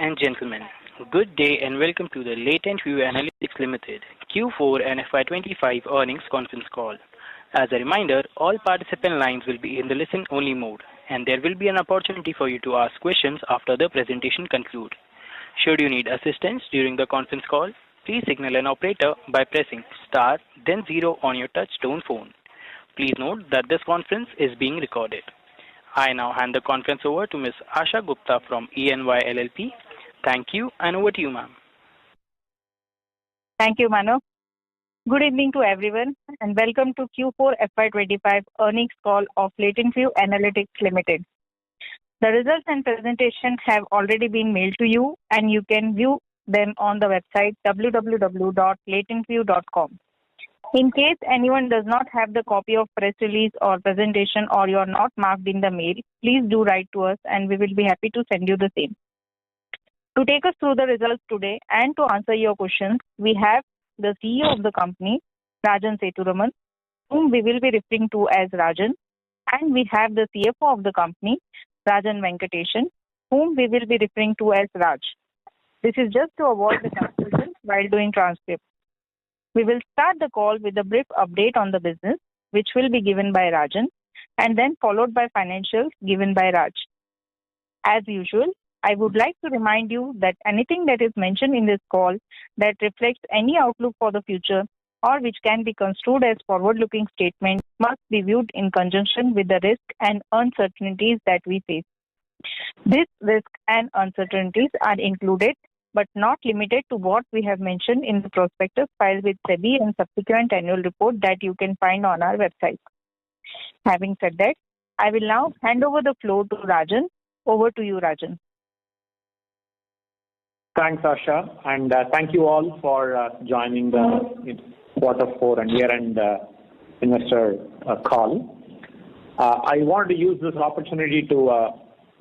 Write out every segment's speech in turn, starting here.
and gentlemen, good day and welcome to the LatentView Analytics Limited Q4 and FY25 earnings conference call. As a reminder, all participant lines will be in the listen-only mode, and there will be an opportunity for you to ask questions after the presentation concludes. Should you need assistance during the conference call, please signal an operator by pressing star then 0 on your touch-tone phone. Please note that this conference is being recorded. I now hand the conference over to Ms. Asha Gupta from EY LLP. Thank you, and over to you, ma'am. Thank you, Mano. Good evening to everyone, and welcome to Q4 FY25 earnings call of LatentView Analytics Limited. The results and presentation have already been mailed to you, and you can view them on the website www.latentview.com. In case anyone does not have the copy of press release or presentation or you are not marked in the mail, please do write to us and we will be happy to send you the same. To take us through the results today and to answer your questions, we have the CEO of the company, Rajan Sethuraman, whom we will be referring to as Rajan, and we have the CFO of the company, Rajan Venkatesan, whom we will be referring to as Raj. This is just to avoid the confusion while doing transcript. We will start the call with a brief update on the business, which will be given by Rajan, and then followed by financials given by Raj. As usual, I would like to remind you that anything that is mentioned in this call that reflects any outlook for the future or which can be construed as forward-looking statement must be viewed in conjunction with the risk and uncertainties that we face. These risks and uncertainties are included but not limited to what we have mentioned in the prospectus filed with SEBI and subsequent annual report that you can find on our website. Having said that, I will now hand over the floor to Rajan. Over to you, Rajan. Thanks, Asha, and thank you all for joining the Q4 and year-end investor call. I wanted to use this opportunity to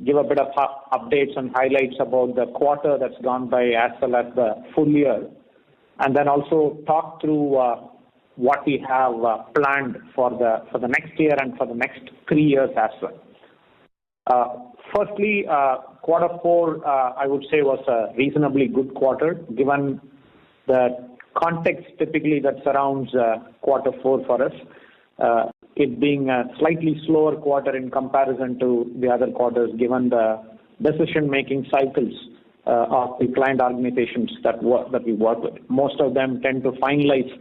give a bit of updates and highlights about the quarter that's gone by as well as the full year, and then also talk through what we have planned for the next year and for the next 3 years as well. Firstly, Q4 I would say was a reasonably good quarter given the context typically that surrounds Q4 for us. It being a slightly slower quarter in comparison to the other quarters given the decision-making cycles of the client organizations that we work with. Most of them tend to finalize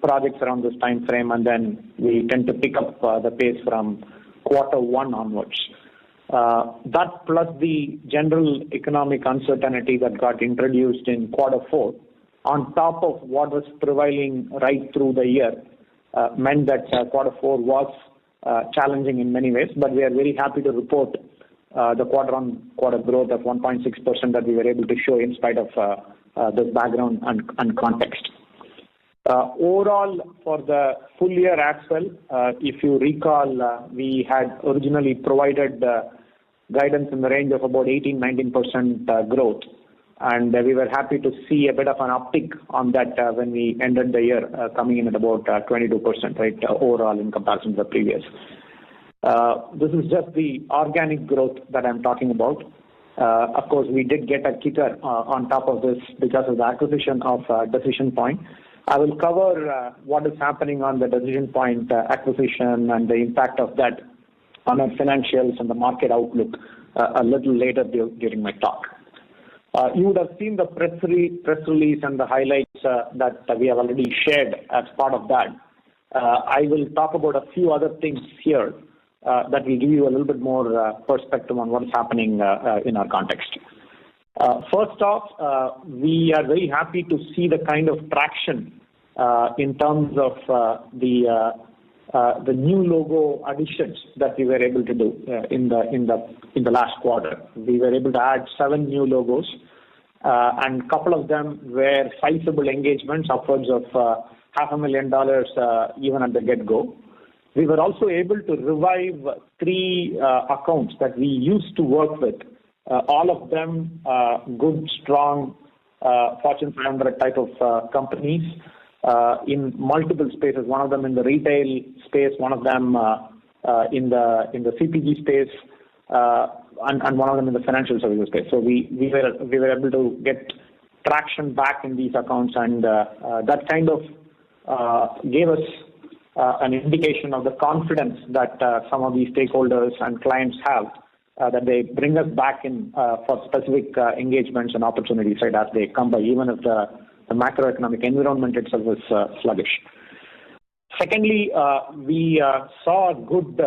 projects around this time frame, and then we tend to pick up the pace from Q1 onwards. That plus the general economic uncertainty that got introduced in Q4 on top of what was prevailing right through the year meant that Q4 was challenging in many ways, but we are very happy to report the quarter-on-quarter growth of 1.6% that we were able to show in spite of this background and context. Overall, for the full year as well, if you recall, we had originally provided guidance in the range of about 18-19% growth. And we were happy to see a bit of an uptick on that when we ended the year coming in at about 22%, right, overall in comparison to the previous. This is just the organic growth that I'm talking about. Of course, we did get a kicker on top of this because of the acquisition of Decision Point. I will cover what is happening on the Decision Point acquisition and the impact of that on our financials and the market outlook a little later during my talk. You would have seen the press release and the highlights that we have already shared as part of that. I will talk about a few other things here that will give you a little bit more perspective on what is happening in our context. First off, we are very happy to see the kind of traction in terms of the new logo additions that we were able to do in the last quarter. We were able to add 7 new logos, and a couple of them were sizable engagements, upwards of $500,000 even at the get-go. We were also able to revive 3 accounts that we used to work with, all of them good, strong Fortune 500 type of companies in multiple spaces. One of them in the retail space, one of them in the CPG space, and one of them in the financial services space. So we were able to get traction back in these accounts, and that kind of gave us an indication of the confidence that some of these stakeholders and clients have, that they bring us back in for specific engagements and opportunities, right, as they come by, even if the macroeconomic environment itself is sluggish. Secondly, we saw a good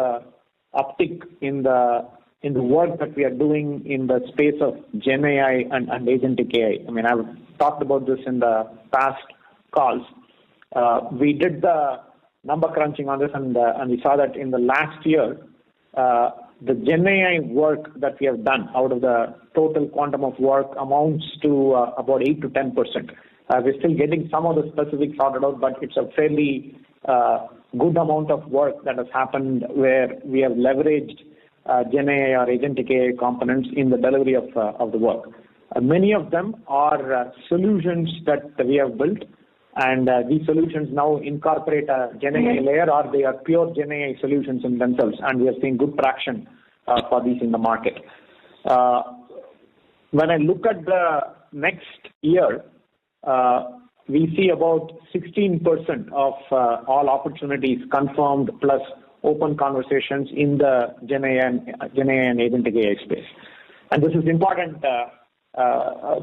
uptick in the work that we are doing in the space of Gen AI and agentic AI. I mean, I've talked about this in the past calls. We did the number crunching on this, and we saw that in the last year, the Gen AI work that we have done out of the total quantum of work amounts to about 8 to 10%. We're still getting some of the specifics sorted out, but it's a fairly good amount of work that has happened where we have leveraged Gen AI or agentic AI components in the delivery of the work. Many of them are solutions that we have built, and these solutions now incorporate a Gen AI layer, or they are pure Gen AI solutions in themselves, and we are seeing good traction for these in the market. When I look at the next year, we see about 16% of all opportunities confirmed plus open conversations in the Gen AI and agentic AI space. And this is important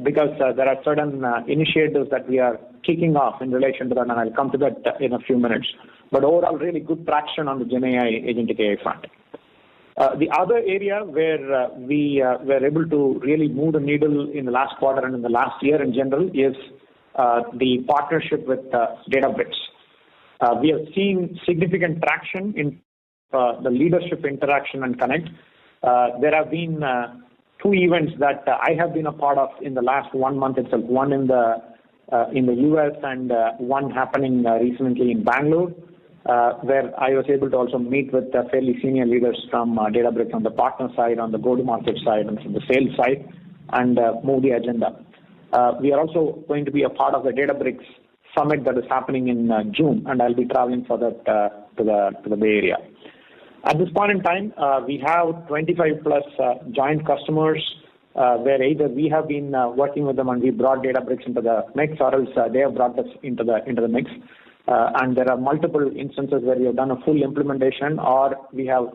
because there are certain initiatives that we are kicking off in relation to that, and I'll come to that in a few minutes. But overall, really good traction on the Gen AI agentic AI front. The other area where we were able to really move the needle in the last quarter and in the last year in general is the partnership with Databricks. We have seen significant traction in the leadership interaction and connect. There have been two events that I have been a part of in the last 1 month itself. One in the US and one happening recently in Bangalore, where I was able to also meet with fairly senior leaders from Databricks on the partner side, on the go-to-market side, and from the sales side, and move the agenda. We are also going to be a part of the Databricks summit that is happening in June, and I'll be traveling for that to the Bay Area. At this point in time, we have 25 plus joint customers where either we have been working with them and we brought Databricks into the mix, or else they have brought us into the mix. And there are multiple instances where we have done a full implementation, or we have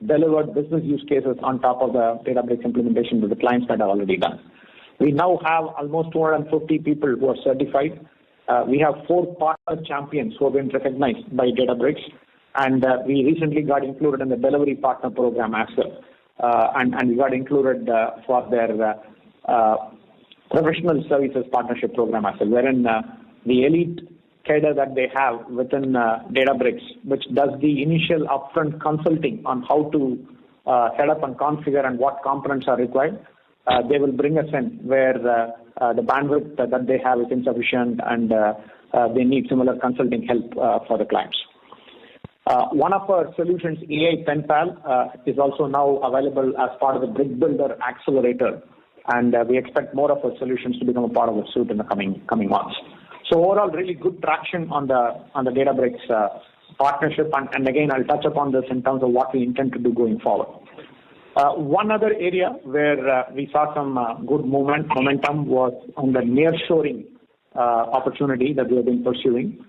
delivered business use cases on top of the Databricks implementation with the clients that are already done. We now have almost 250 people who are certified. We have 4 partner champions who have been recognized by Databricks, and we recently got included in the delivery partner program as well. And we got included for their professional services partnership program as well, wherein the elite cadre that they have within Databricks, which does the initial upfront consulting on how to set up and configure and what components are required, they will bring us in where the bandwidth that they have is insufficient, and they need similar consulting help for the clients. One of our solutions, AI Pen Pal, is also now available as part of the Brick Builder Accelerator, and we expect more of our solutions to become a part of the suite in the coming months. So overall, really good traction on the Databricks partnership, and again, I'll touch upon this in terms of what we intend to do going forward. One other area where we saw some good momentum was on the nearshoring opportunity that we have been pursuing.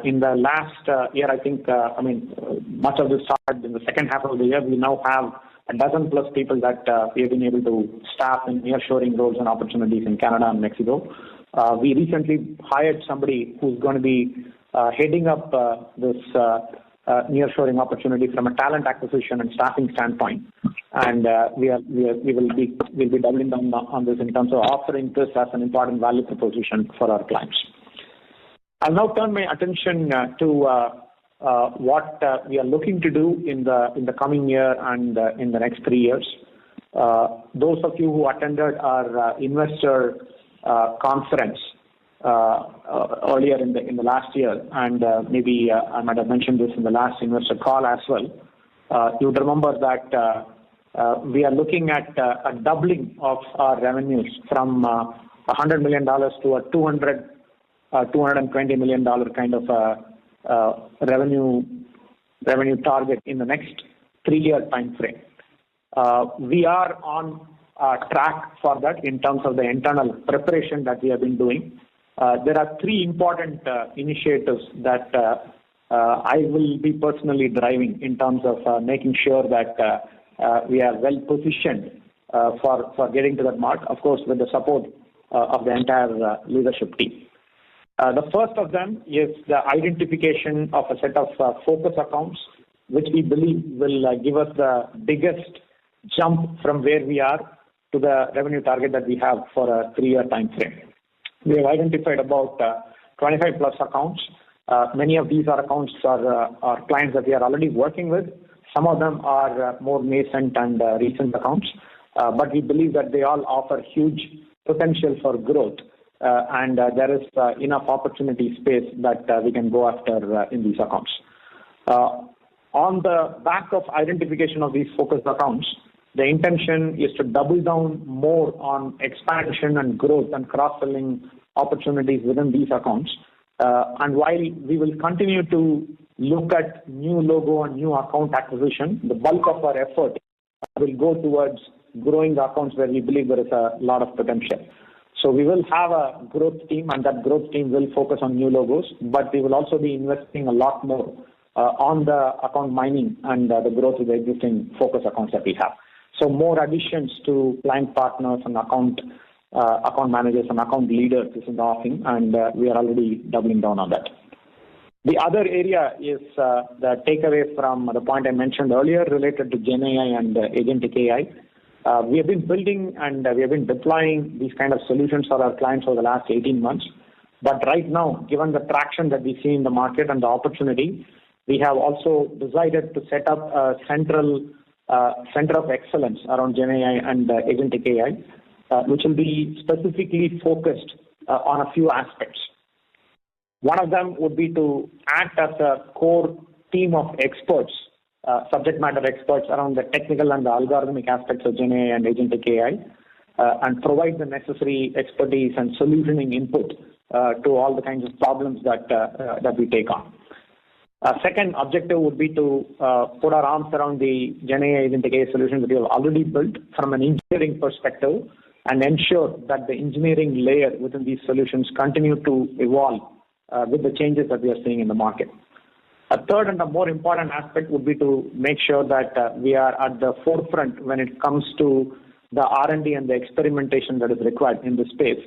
In the last year, I think, much of this started in the second half of the year. We now have a dozen plus people that we have been able to staff in nearshoring roles and opportunities in Canada and Mexico. We recently hired somebody who's going to be heading up this nearshoring opportunity from a talent acquisition and staffing standpoint, and we'll be doubling down on this in terms of offering this as an important value proposition for our clients. I'll now turn my attention to what we are looking to do in the coming year and in the next 3 years. Those of you who attended our investor conference earlier in the last year, and maybe I might have mentioned this in the last investor call as well, you would remember that we are looking at a doubling of our revenues from $100 million to a $220 million kind of revenue target in the next 3-year time frame. We are on track for that in terms of the internal preparation that we have been doing. There are three important initiatives that I will be personally driving in terms of making sure that we are well positioned for getting to that mark, of course, with the support of the entire leadership team. The first of them is the identification of a set of focus accounts, which we believe will give us the biggest jump from where we are to the revenue target that we have for a 3-year time frame. We have identified about 25 plus accounts. Many of these are accounts are clients that we are already working with. Some of them are more nascent and recent accounts, but we believe that they all offer huge potential for growth, and there is enough opportunity space that we can go after in these accounts. On the back of identification of these focused accounts, the intention is to double down more on expansion and growth and cross-selling opportunities within these accounts. And while we will continue to look at new logo and new account acquisition, the bulk of our effort will go towards growing the accounts where we believe there is a lot of potential. So we will have a growth team, and that growth team will focus on new logos, but we will also be investing a lot more on the account mining and the growth of the existing focus accounts that we have. So more additions to client partners and account managers and account leaders is in the offing, and we are already doubling down on that. The other area is the takeaway from the point I mentioned earlier related to GenAI and agentic AI. We have been building and we have been deploying these kind of solutions for our clients over the last 18 months. But right now, given the traction that we see in the market and the opportunity, we have also decided to set up a center of excellence around GenAI and agentic AI, which will be specifically focused on a few aspects. One of them would be to act as a core team of experts, subject matter experts around the technical and the algorithmic aspects of GenAI and agentic AI, and provide the necessary expertise and solutioning input to all the kinds of problems that we take on. Second objective would be to put our arms around the GenAI agentic AI solutions that we have already built from an engineering perspective and ensure that the engineering layer within these solutions continue to evolve with the changes that we are seeing in the market. A third and a more important aspect would be to make sure that we are at the forefront when it comes to the R&D and the experimentation that is required in this space,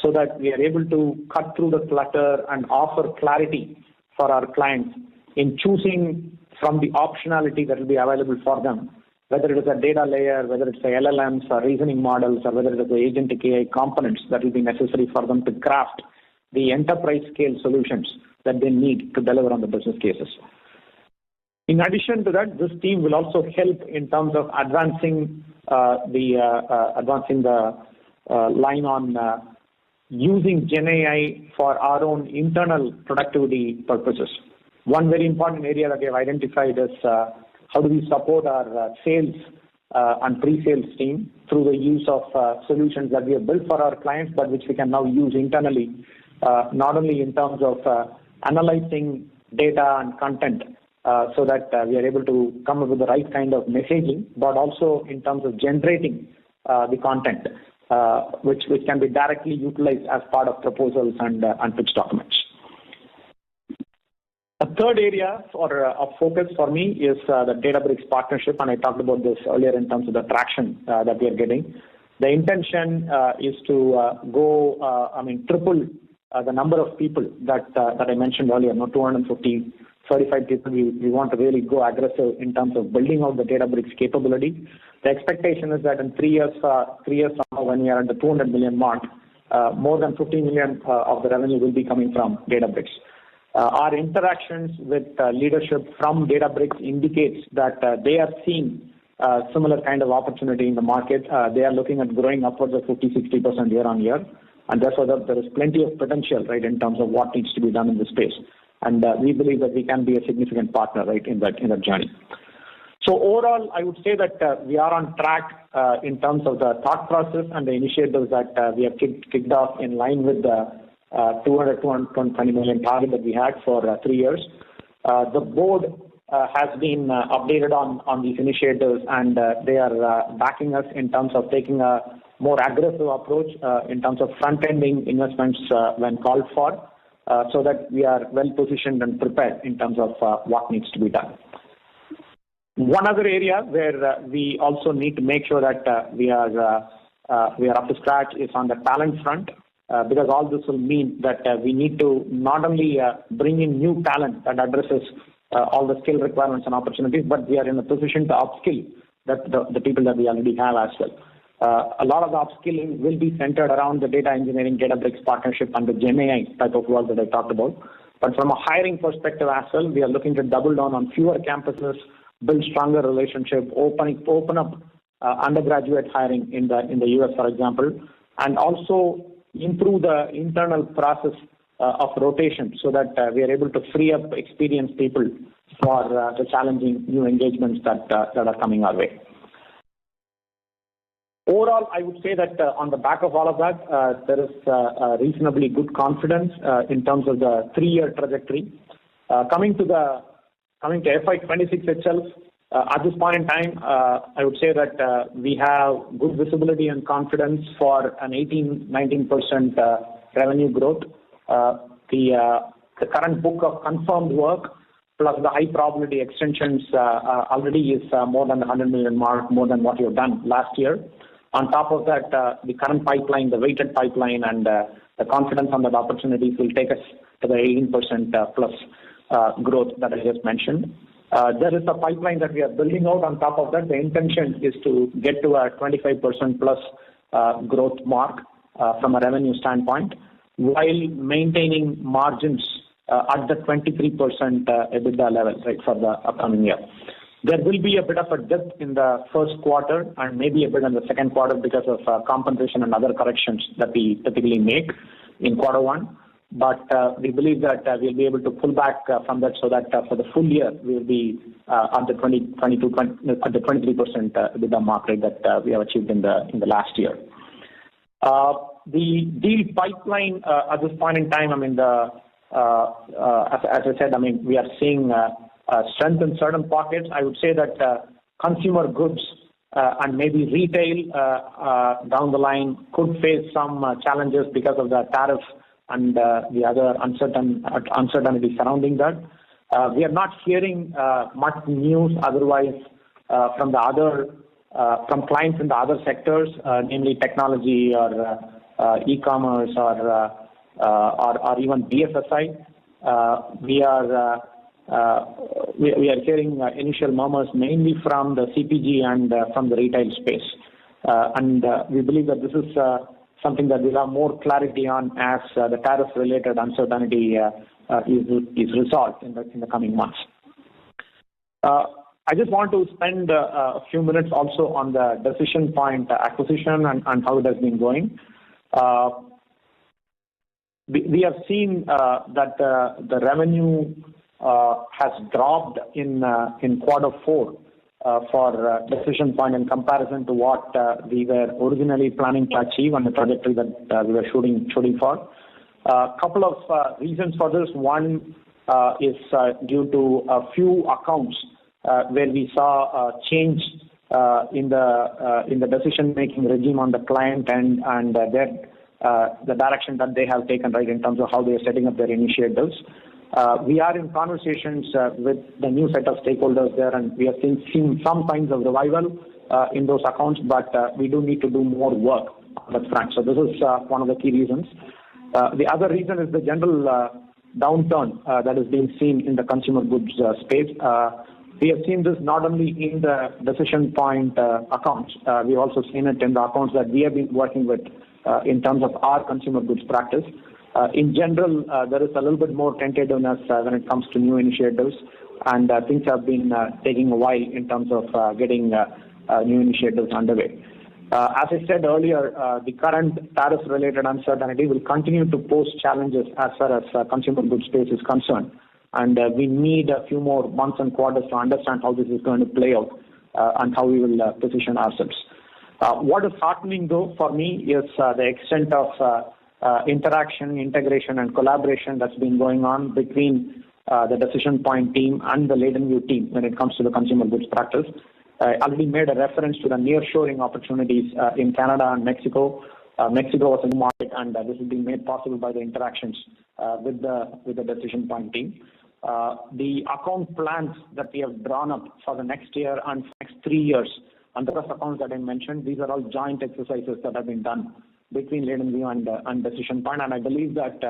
so that we are able to cut through the clutter and offer clarity for our clients in choosing from the optionality that will be available for them, whether it is a data layer, whether it's the LLMs or reasoning models, or whether it is the agentic AI components that will be necessary for them to craft the enterprise scale solutions that they need to deliver on the business cases. In addition to that, this team will also help in terms of advancing the line on using GenAI for our own internal productivity purposes. One very important area that we have identified is how do we support our sales and pre-sales team through the use of solutions that we have built for our clients, but which we can now use internally, not only in terms of analyzing data and content so that we are able to come up with the right kind of messaging, but also in terms of generating the content, which can be directly utilized as part of proposals and pitch documents. A third area of focus for me is the Databricks partnership, and I talked about this earlier in terms of the traction that we are getting. The intention is to triple the number of people that I mentioned earlier, 250, 35 people. We want to really go aggressive in terms of building out the Databricks capability. The expectation is that in 3 years from now, when we are at the 200 million mark, more than 50 million of the revenue will be coming from Databricks. Our interactions with leadership from Databricks indicates that they are seeing similar kind of opportunity in the market. They are looking at growing upwards of 50-60% year on year, and therefore there is plenty of potential, right, in terms of what needs to be done in this space. And we believe that we can be a significant partner, right, in that journey. So overall, I would say that we are on track in terms of the thought process and the initiatives that we have kicked off in line with the 220 million target that we had for 3 years. The board has been updated on these initiatives, and they are backing us in terms of taking a more aggressive approach in terms of front-ending investments when called for, so that we are well positioned and prepared in terms of what needs to be done. One other area where we also need to make sure that we are up to scratch is on the talent front, because all this will mean that we need to not only bring in new talent that addresses all the skill requirements and opportunities, but we are in a position to upskill the people that we already have as well. A lot of the upskilling will be centered around the data engineering, Databricks partnership, and the GenAI type of work that I talked about. But from a hiring perspective as well, we are looking to double down on fewer campuses, build stronger relationship, open up undergraduate hiring in the US, for example, and also improve the internal process of rotation so that we are able to free up experienced people for the challenging new engagements that are coming our way. Overall, I would say that on the back of all of that, there is a reasonably good confidence in terms of the 3-year trajectory. Coming to FY26 itself, at this point in time, I would say that we have good visibility and confidence for an 18-19% revenue growth. The current book of confirmed work plus the high probability extensions already is more than the 100 million mark, more than what you've done last year. On top of that, the current pipeline, the weighted pipeline, and the confidence on that opportunities will take us to the 18% plus growth that I just mentioned. There is a pipeline that we are building out. On top of that, the intention is to get to a 25% plus growth mark from a revenue standpoint, while maintaining margins at the 23% EBITDA level, right, for the upcoming year. There will be a bit of a dip in the first quarter and maybe a bit in the second quarter because of compensation and other corrections that we typically make in quarter one. But we believe that we'll be able to pull back from that, so that for the full year we'll be at the 23% EBITDA mark rate that we have achieved in the last year. The deal pipeline at this point in time, I mean, as I said, I mean, we are seeing strength in certain pockets. I would say that consumer goods and maybe retail down the line could face some challenges because of the tariff and the other uncertainty surrounding that. We are not hearing much news otherwise from clients in the other sectors, namely technology or e-commerce or even BFSI. We are hearing initial murmurs mainly from the CPG and from the retail space, and we believe that this is something that we'll have more clarity on as the tariff-related uncertainty is resolved in the coming months. I just want to spend a few minutes also on the Decision Point acquisition and how it has been going. We have seen that the revenue has dropped in quarter four for Decision Point in comparison to what we were originally planning to achieve on the trajectory that we were shooting for. A couple of reasons for this. One is due to a few accounts where we saw a change in the decision-making regime on the client and the direction that they have taken, right, in terms of how they are setting up their initiatives. We are in conversations with the new set of stakeholders there, and we are seeing some signs of revival in those accounts, but we do need to do more work on that front. So this is one of the key reasons. The other reason is the general downturn that is being seen in the consumer goods space. We have seen this not only in the Decision Point accounts, we've also seen it in the accounts that we have been working with in terms of our consumer goods practice. In general, there is a little bit more tentativeness when it comes to new initiatives, and things have been taking a while in terms of getting new initiatives underway. As I said earlier, the current tariff-related uncertainty will continue to pose challenges as far as consumer goods space is concerned, and we need a few more months and quarters to understand how this is going to play out and how we will position ourselves. What is heartening, though, for me is the extent of interaction, integration, and collaboration that's been going on between the Decision Point team and the LatentView team when it comes to the consumer goods practice. I already made a reference to the nearshoring opportunities in Canada and Mexico. Mexico was a new market, and this has been made possible by the interactions with the Decision Point team. The account plans that we have drawn up for the next year and next 3 years, and the rest accounts that I mentioned, these are all joint exercises that have been done between LatentView and Decision Point, and I believe that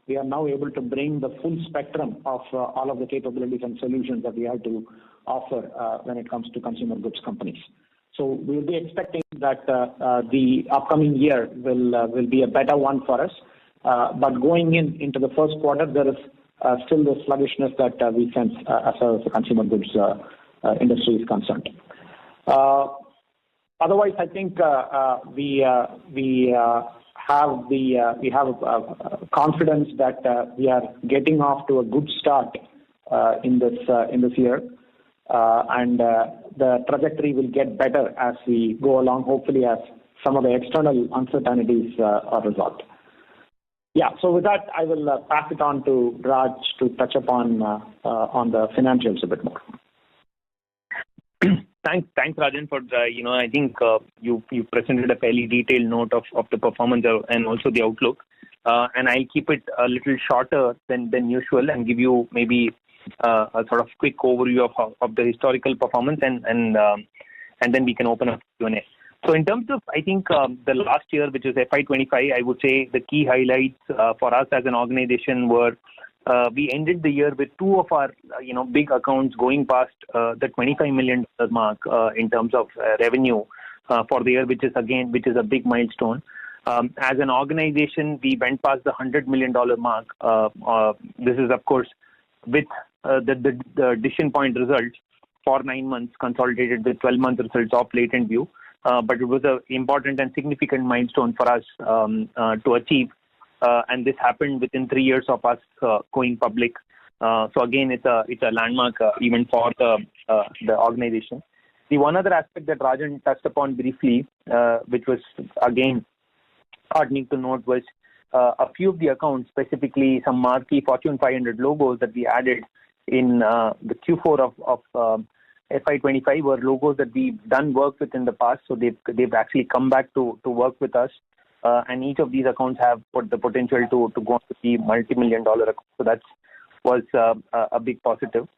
we are now able to bring the full spectrum of all of the capabilities and solutions that we have to offer when it comes to consumer goods companies. So we'll be expecting that the upcoming year will be a better one for us. But going into the first quarter, there is still the sluggishness that we sense as far as the consumer goods industry is concerned. Otherwise, I think we have confidence that we are getting off to a good start in this year, and the trajectory will get better as we go along. Hopefully, as some of the external uncertainties are resolved. Yeah. So with that, I will pass it on to Raj to touch upon the financials a bit more. Thanks, Rajan, for I think you presented a fairly detailed note of the performance and also the outlook. And I'll keep it a little shorter than usual and give you maybe a sort of quick overview of the historical performance, and then we can open up Q&A. So in terms of, I think, the last year, which is FY25, I would say the key highlights for us as an organization were we ended the year with two of our big accounts going past the $25 million mark in terms of revenue for the year, which is a big milestone. As an organization, we went past the $100 million mark. This is, of course, with the Decision Point results for 9 months consolidated with 12-month results of LatentView. But it was an important and significant milestone for us to achieve. And this happened within 3 years of us going public. So again, it's a landmark event for the organization. The one other aspect that Rajan touched upon briefly, which was again heartening to note, was a few of the accounts, specifically some marquee Fortune 500 logos that we added in the Q4 of FY25 were logos that we've done work with in the past. So they've actually come back to work with us. And each of these accounts have the potential to go on to be multi-million-dollar accounts. So that was a big positive.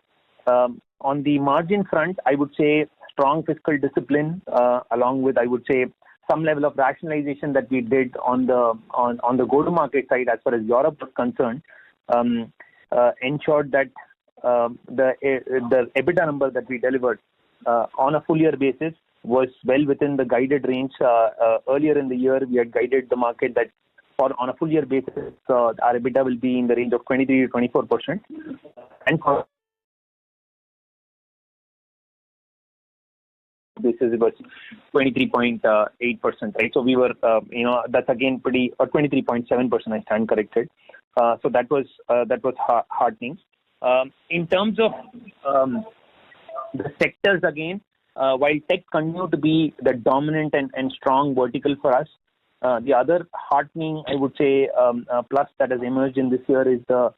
On the margin front, I would say strong fiscal discipline, along with, I would say, some level of rationalization that we did on the go-to-market side as far as Europe was concerned, ensured that the EBITDA number that we delivered on a full year basis was well within the guided range. Earlier in the year, we had guided the market that on a full year basis, our EBITDA will be in the range of 23 to 24%. And for basis, it was 23.8%, right? So we were, that's again pretty, or 23.7%, I stand corrected. So that was heartening. In terms of the sectors again, while tech continued to be the dominant and strong vertical for us, the other heartening, I would say, plus that has emerged in this year is the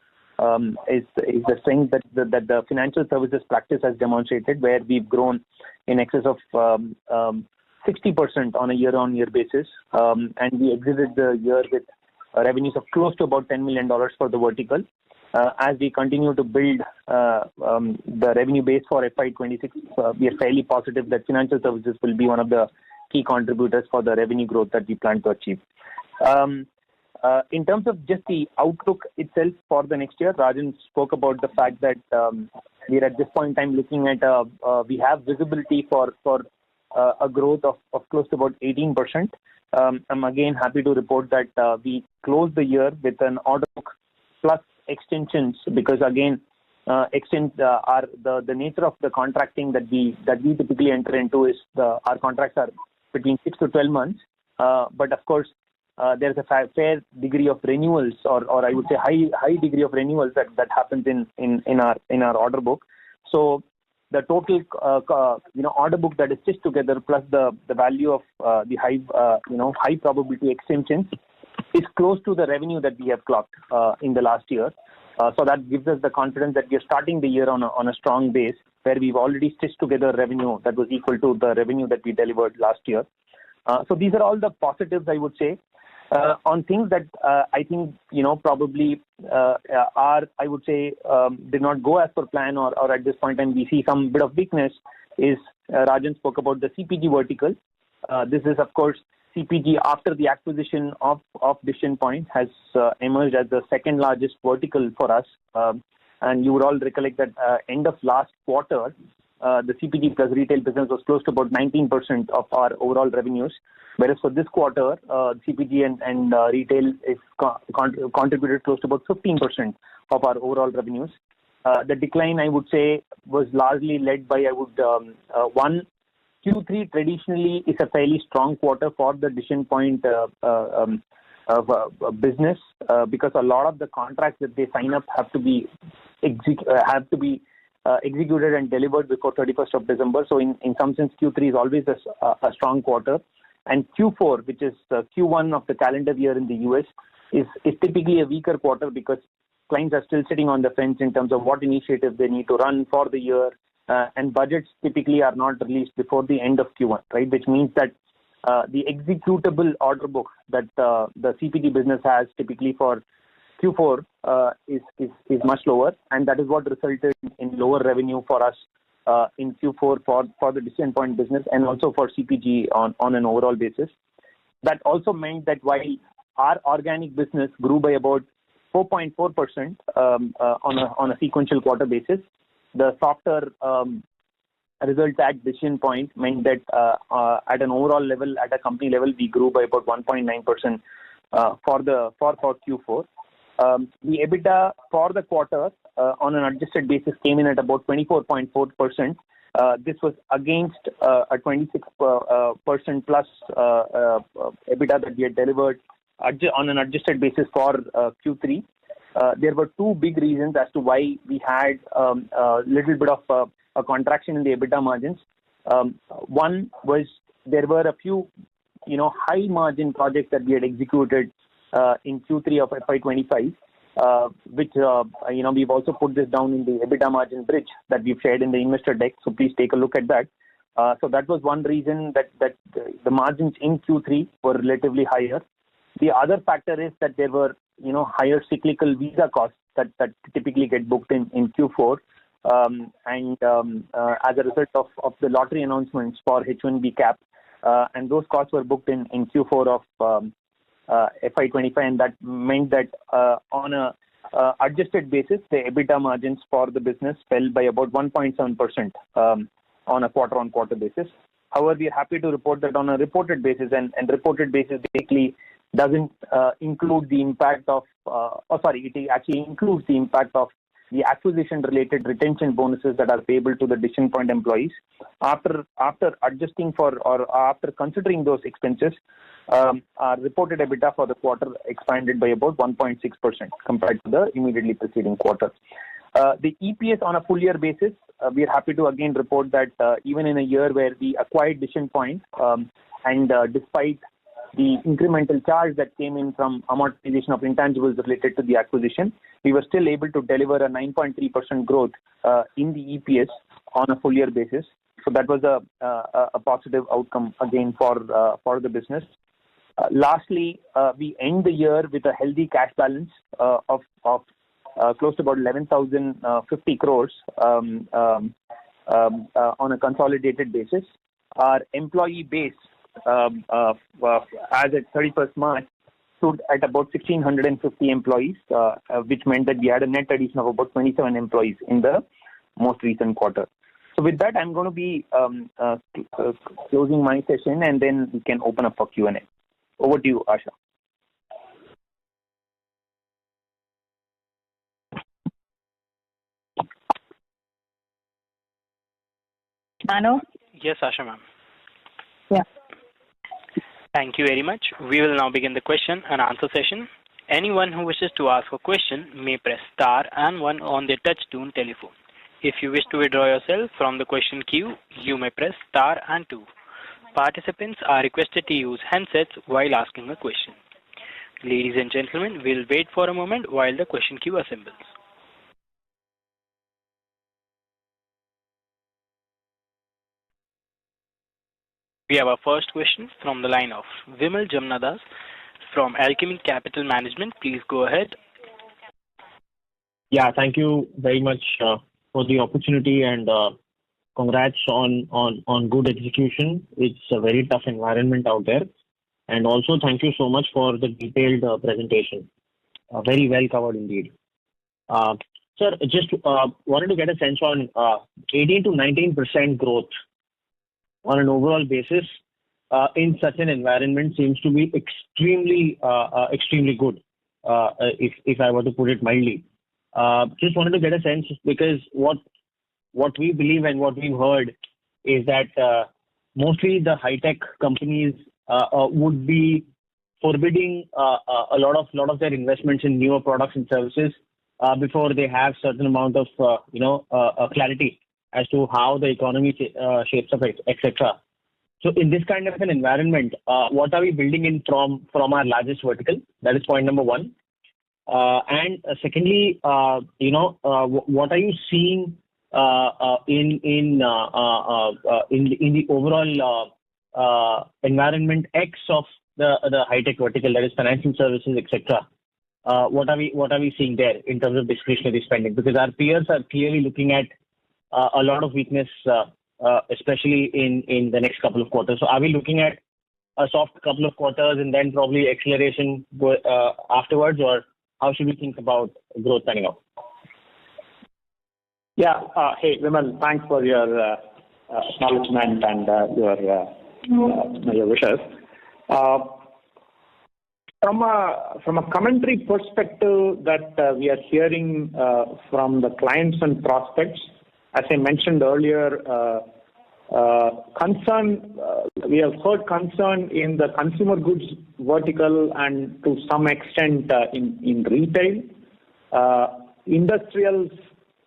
strength that the financial services practice has demonstrated, where we've grown in excess of 60% on a year-on-year basis, and we exited the year with revenues of close to about $10 million for the vertical. As we continue to build the revenue base for FY26, we are fairly positive that financial services will be one of the key contributors for the revenue growth that we plan to achieve. In terms of just the outlook itself for the next year, Rajan spoke about the fact that we are at this point in time looking at we have visibility for a growth of close to about 18%. I'm again happy to report that we closed the year with an order book plus extensions, because again, are the nature of the contracting that we typically enter into is our contracts are between 6 to 12 months. But of course, there's a fair degree of renewals, or I would say high degree of renewals that happens in our order book. So the total order book that is stitched together plus the value of the high probability extensions is close to the revenue that we have clocked in the last year. So that gives us the confidence that we are starting the year on a strong base, where we've already stitched together revenue that was equal to the revenue that we delivered last year. So these are all the positives, I would say. On things that I think, probably are, I would say, did not go as per plan, or at this point in time we see some bit of weakness, is Rajan spoke about the CPG vertical. This is, of course, CPG after the acquisition of Decision Point has emerged as the second largest vertical for us. And you would all recollect that end of last quarter, the CPG plus retail business was close to about 19% of our overall revenues. Whereas for this quarter, CPG and retail is contributed close to about 15% of our overall revenues. The decline, I would say, was largely led by, one, Q3 traditionally is a fairly strong quarter for the Decision Point business because a lot of the contracts that they sign up have to be executed and delivered before 31st of December. So in some sense, Q3 is always a strong quarter. And Q4, which is Q1 of the calendar year in the US, is typically a weaker quarter because clients are still sitting on the fence in terms of what initiatives they need to run for the year. And budgets typically are not released before the end of Q1, right? Which means that the executable order book that the CPG business has typically for Q4 is much lower, and that is what resulted in lower revenue for us in Q4 for the Decision Point business and also for CPG on an overall basis. That also meant that while our organic business grew by about 4.4% on a sequential quarter basis, the softer result at Decision Point meant that at an overall level, at a company level, we grew by about 1.9% for Q4. The EBITDA for the quarter on an adjusted basis came in at about 24.4%. This was against a 26% plus EBITDA that we had delivered on an adjusted basis for Q3. There were two big reasons as to why we had a little bit of a contraction in the EBITDA margins. One was there were a few, high margin projects that we had executed in Q3 of FY25, which, we've also put this down in the EBITDA margin bridge that we've shared in the investor deck. So please take a look at that. So that was one reason that the margins in Q3 were relatively higher. The other factor is that there were, higher cyclical visa costs that typically get booked in Q4. And as a result of the lottery announcements for H1B cap, and those costs were booked in Q4 of FY25, and that meant that on a adjusted basis, the EBITDA margins for the business fell by about 1.7% on a quarter-on-quarter basis. However, we are happy to report that on a reported basis, and reported basis basically doesn't include the impact of, it actually includes the impact of the acquisition-related retention bonuses that are payable to the Decision Point employees. After adjusting for or after considering those expenses, our reported EBITDA for the quarter expanded by about 1.6% compared to the immediately preceding quarter. The EPS on a full year basis, we are happy to again report that even in a year where we acquired Decision Point, and despite the incremental charge that came in from amortization of intangibles related to the acquisition, we were still able to deliver a 9.3% growth in the EPS on a full year basis. So that was a positive outcome again for the business. Lastly, we end the year with a healthy cash balance of close to about 11,050 crores on a consolidated basis. Our employee base as at 31st March stood at about 1,650 employees, which meant that we had a net addition of about 27 employees in the most recent quarter. So with that, I'm going to be closing my session, and then we can open up for Q&A. Over to you, Asha. Mano? Yes, Asha ma'am. Yeah. Thank you very much. We will now begin the question and answer session. Anyone who wishes to ask a question may press star and one on their touch-tone telephone. If you wish to withdraw yourself from the question queue, you may press star and two. Participants are requested to use handsets while asking a question. Ladies and gentlemen, we'll wait for a moment while the question queue assembles. We have our first question from the line of Vimal Jamnadas from Alchemy Capital Management. Please go ahead. Yeah, thank you very much for the opportunity and congrats on good execution. It's a very tough environment out there. And also thank you so much for the detailed presentation. Very well covered indeed. Sir, just wanted to get a sense on 18 to 19% growth on an overall basis in such an environment seems to be extremely good, if I were to put it mildly. Just wanted to get a sense because what we believe and what we've heard is that mostly the high-tech companies would be forbidding a lot of their investments in newer products and services before they have certain amount of clarity as to how the economy shapes up, etc. So in this kind of an environment, what are we building in from our largest vertical? That is point number one. And secondly, what are you seeing in the overall environment X of the high-tech vertical, that is financial services, etc. What are we seeing there in terms of discretionary spending? Because our peers are clearly looking at a lot of weakness, especially in the next couple of quarters. So are we looking at a soft couple of quarters and then probably acceleration afterwards, or how should we think about growth panning out? Yeah. Hey, Vimal, thanks for your acknowledgement and your wishes. From a commentary perspective that we are hearing from the clients and prospects, as I mentioned earlier, concern, we have heard concern in the consumer goods vertical and to some extent in retail. Industrials,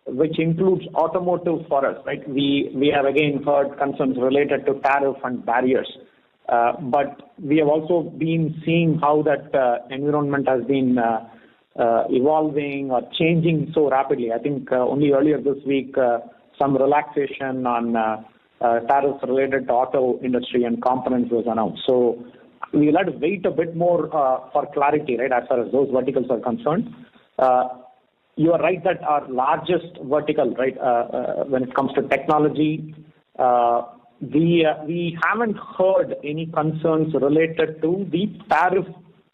which includes automotive for us, right? We have again heard concerns related to tariff and barriers. But we have also been seeing how that environment has been evolving or changing so rapidly. I think only earlier this week, some relaxation on tariffs related to auto industry and components was announced. So we'll have to wait a bit more for clarity, right, as far as those verticals are concerned. You are right that our largest vertical, right, when it comes to technology, we haven't heard any concerns related to the tariff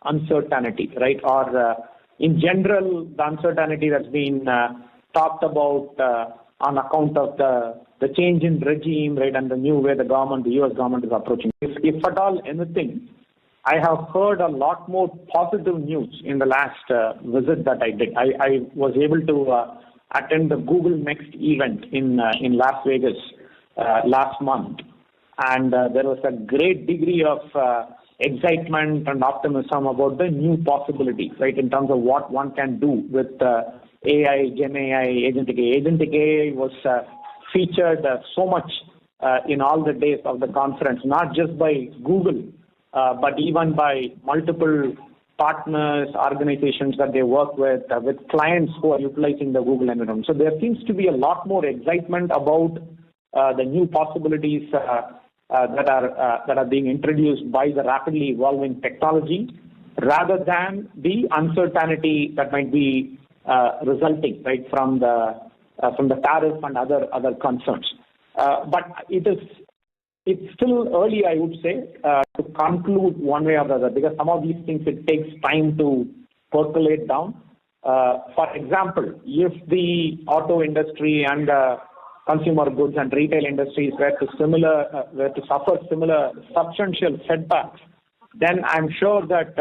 uncertainty, right? Or in general, the uncertainty that's been talked about on account of the change in regime, right, and the new way the U.S. government is approaching. If at all anything, I have heard a lot more positive news in the last visit that I did. I was able to attend the Google Next event in Las Vegas last month, and there was a great degree of excitement and optimism about the new possibilities, right, in terms of what one can do with AI, Gen AI, Agentic AI. Agentic AI was featured so much in all the days of the conference, not just by Google, but even by multiple partners, organizations that they work with clients who are utilizing the Google environment. So there seems to be a lot more excitement about the new possibilities that are being introduced by the rapidly evolving technology, rather than the uncertainty that might be resulting, right, from the tariff and other concerns. But it's still early, I would say, to conclude one way or the other, because some of these things, it takes time to percolate down. For example, if the auto industry and consumer goods and retail industries were to suffer similar substantial setbacks, then I'm sure that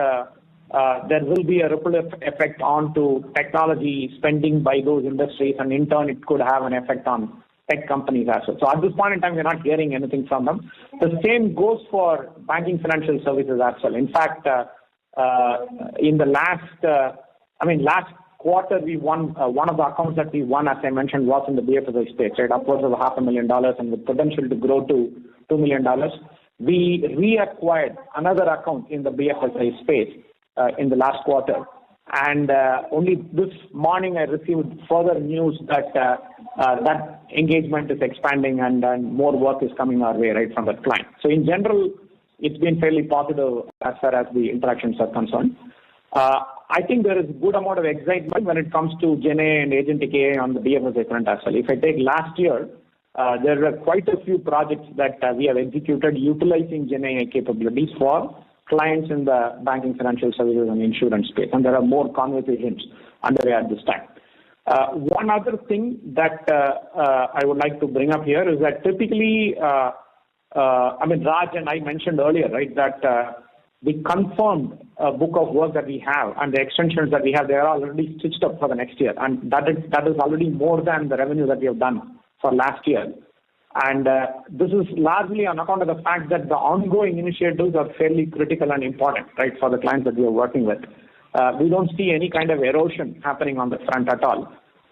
there will be a ripple effect onto technology spending by those industries, and in turn, it could have an effect on tech companies as well. So at this point in time, we're not hearing anything from them. The same goes for banking financial services as well. In fact, in the last quarter, we won one of the accounts that we won, as I mentioned, was in the BFSI space, right, upwards of $500,000 and with potential to grow to $2 million. We reacquired another account in the BFSI space in the last quarter, And only this morning I received further news that that engagement is expanding and more work is coming our way, right, from that client. So in general, it's been fairly positive as far as the interactions are concerned. I think there is a good amount of excitement when it comes to GenAI and Agentic AI on the BFSI front as well. If I take last year, there were quite a few projects that we have executed utilizing GenAI capabilities for clients in the banking, financial services, and insurance space, and there are more conversations underway at this time. One other thing that I would like to bring up here is that typically, Raj and I mentioned earlier, right, that the confirmed book of work that we have and the extensions that we have, they are already stitched up for the next year, and that is already more than the revenue that we have done for last year. And this is largely on account of the fact that the ongoing initiatives are fairly critical and important, right, for the clients that we are working with. We don't see any kind of erosion happening on the front at all.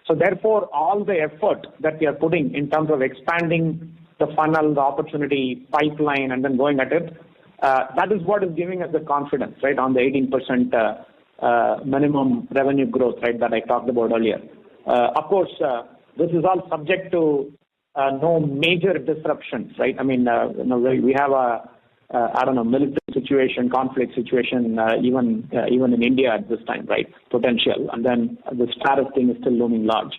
So therefore, all the effort that we are putting in terms of expanding the funnel, the opportunity pipeline, and then going at it, that is what is giving us the confidence, right, on the 18% minimum revenue growth, right, that I talked about earlier. Of course, this is all subject to no major disruptions, right? I mean, we have a military situation, conflict situation, even in India at this time, right? Potential, and then this tariff thing is still looming large.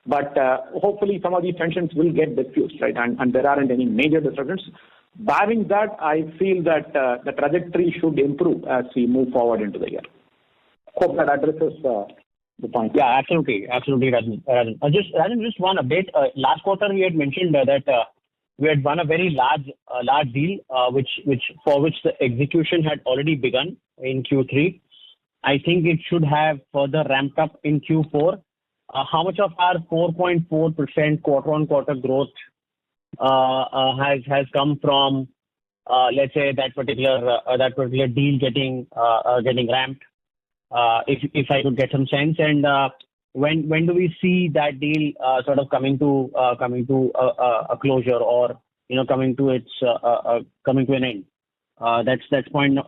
But hopefully, some of these tensions will get diffused, right? And there aren't any major disruptions. Barring that, I feel that the trajectory should improve as we move forward into the year. Hope that addresses the point. Yeah, absolutely, Rajan. Rajan, just one update. Last quarter, we had mentioned that we had won a very large deal, which the execution had already begun in Q3. I think it should have further ramped up in Q4. How much of our 4.4% quarter-on-quarter growth has come from, let's say, that particular deal getting ramped? If I could get some sense, and when do we see that deal sort of coming to a closure, or coming to an end? That's one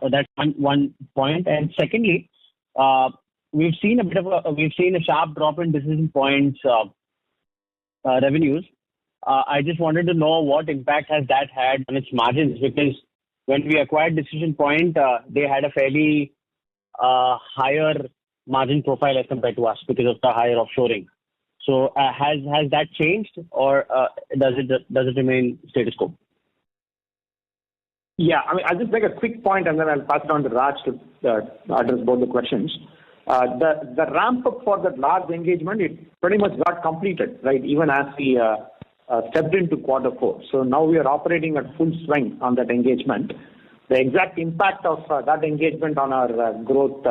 point. And secondly, we've seen a sharp drop in Decision Point's revenues. I just wanted to know what impact has that had on its margins, because when we acquired Decision Point, they had a fairly higher margin profile as compared to us because of the higher offshoring. So has that changed, or does it remain status quo? Yeah, I mean, I'll just make a quick point and then I'll pass it on to Raj to address both the questions. The ramp up for that large engagement, it pretty much got completed, right? Even as we stepped into quarter 4. So now we are operating at full swing on that engagement. The exact impact of that engagement on our growth,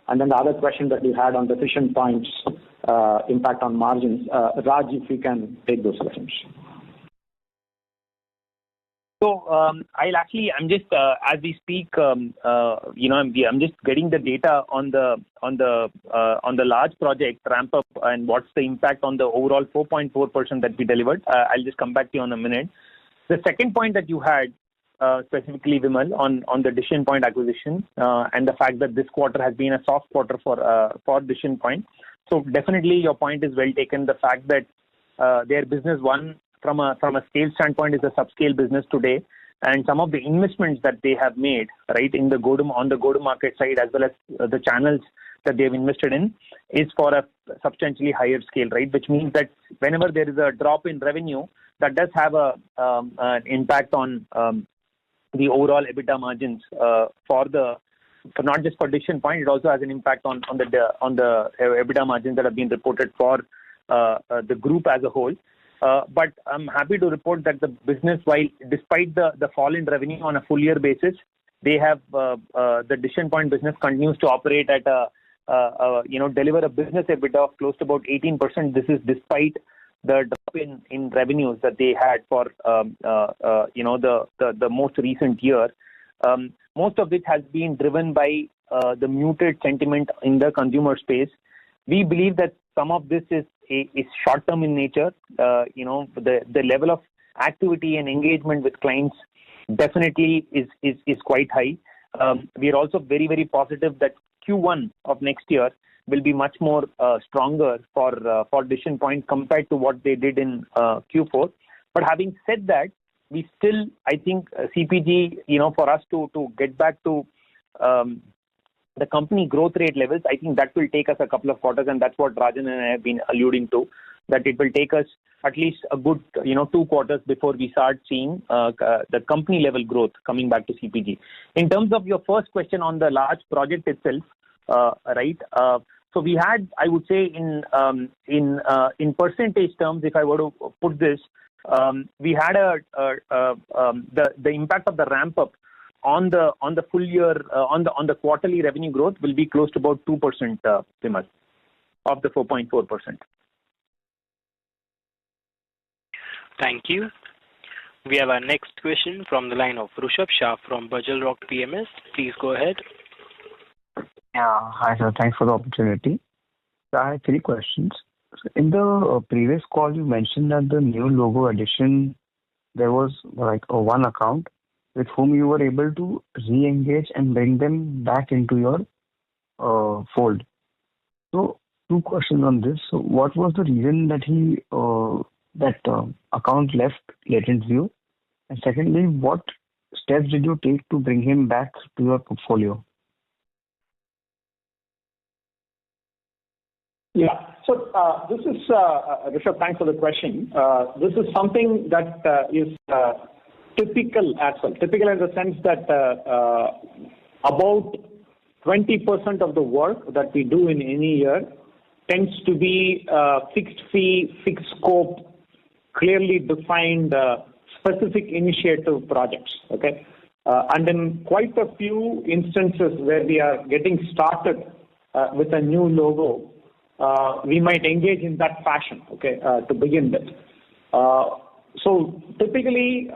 and then the other question that you had on Decision Point's impact on margins, Raj, if you can take those questions. So I'm just as we speak, I'm just getting the data on the large project ramp up and what's the impact on the overall 4.4% that we delivered. I'll just come back to you in a minute. The second point that you had, specifically Vimal, on the Decision Point acquisition, and the fact that this quarter has been a soft quarter for Decision Point. So definitely your point is well taken. The fact that their business, one, from a scale standpoint, is a subscale business today, and some of the investments that they have made, right, on the go-to-market side, as well as the channels that they've invested in, is for a substantially higher scale, right? Which means that whenever there is a drop in revenue, that does have an impact on the overall EBITDA margins for not just for Decision Point. It also has an impact on the EBITDA margins that have been reported for the group as a whole. But I'm happy to report that the business, while despite the fall in revenue on a full year basis, they have the Decision Point business continues to operate at deliver a business EBITDA of close to about 18%. This is despite the drop in revenues that they had for the most recent year. Most of it has been driven by the muted sentiment in the consumer space. We believe that some of this is short term in nature. The level of activity and engagement with clients definitely is quite high. We are also very, very positive that Q1 of next year will be much more stronger for Decision Point compared to what they did in Q4. But having said that, we still, I think, CPG, for us to get back to the company growth rate levels, I think that will take us a couple of quarters, and that's what Rajan and I have been alluding to, that it will take us at least a good, 2 quarters before we start seeing the company level growth coming back to CPG. In terms of your first question on the large project itself, right? So we had, I would say, in percentage terms, if I were to put this, we had the impact of the ramp up on the full year on the quarterly revenue growth will be close to about 2%, Vimal, of the 4.4%. Thank you. We have our next question from the line of Rushabh Shah from Bajal Rock PMS. Please go ahead. Yeah, hi sir. Thanks for the opportunity. So I have 3 questions. So in the previous call, you mentioned that the new logo addition, there was like a one account with whom you were able to re-engage and bring them back into your fold. So 2 questions on this. So what was the reason that account left LatentView? And secondly, what steps did you take to bring him back to your portfolio? Yeah. So this is, Rishabh, thanks for the question. This is something that is typical as well. Typical in the sense that about 20% of the work that we do in any year tends to be fixed fee, fixed scope, clearly defined specific initiative projects. Okay. And in quite a few instances where we are getting started with a new logo, we might engage in that fashion, okay, to begin with. So typically,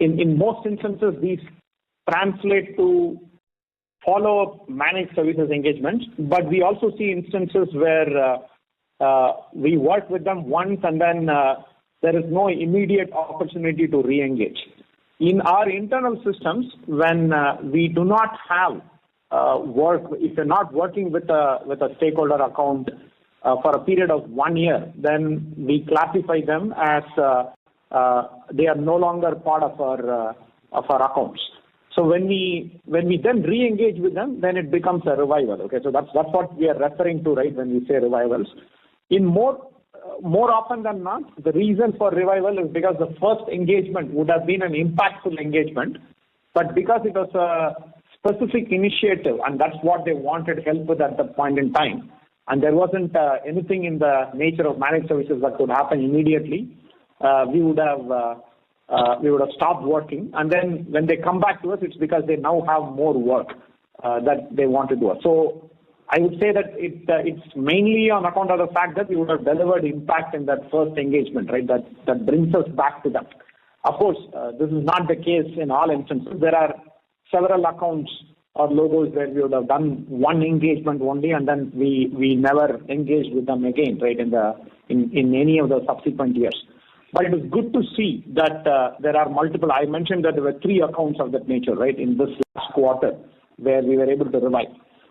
in most instances, these translate to follow-up managed services engagements, but we also see instances where we work with them once and then there is no immediate opportunity to re-engage. In our internal systems, when we do not have work, if you're not working with a stakeholder account for a period of 1 year, then we classify them as they are no longer part of our accounts. So when we then re-engage with them, then it becomes a revival. Okay, so that's what we are referring to, right, when we say revivals. In more often than not, the reason for revival is because the first engagement would have been an impactful engagement, but because it was a specific initiative and that's what they wanted help with at that point in time, and there wasn't anything in the nature of managed services that could happen immediately, we would have stopped working. And then when they come back to us, it's because they now have more work that they want to do. So I would say that it's mainly on account of the fact that we would have delivered impact in that first engagement, right? That brings us back to them. Of course, this is not the case in all instances. There are several accounts or logos where we would have done one engagement only, and then we never engaged with them again, right? In any of the subsequent years. But it is good to see that there are multiple. I mentioned that there were 3 accounts of that nature, right, in this last quarter where we were able to revive.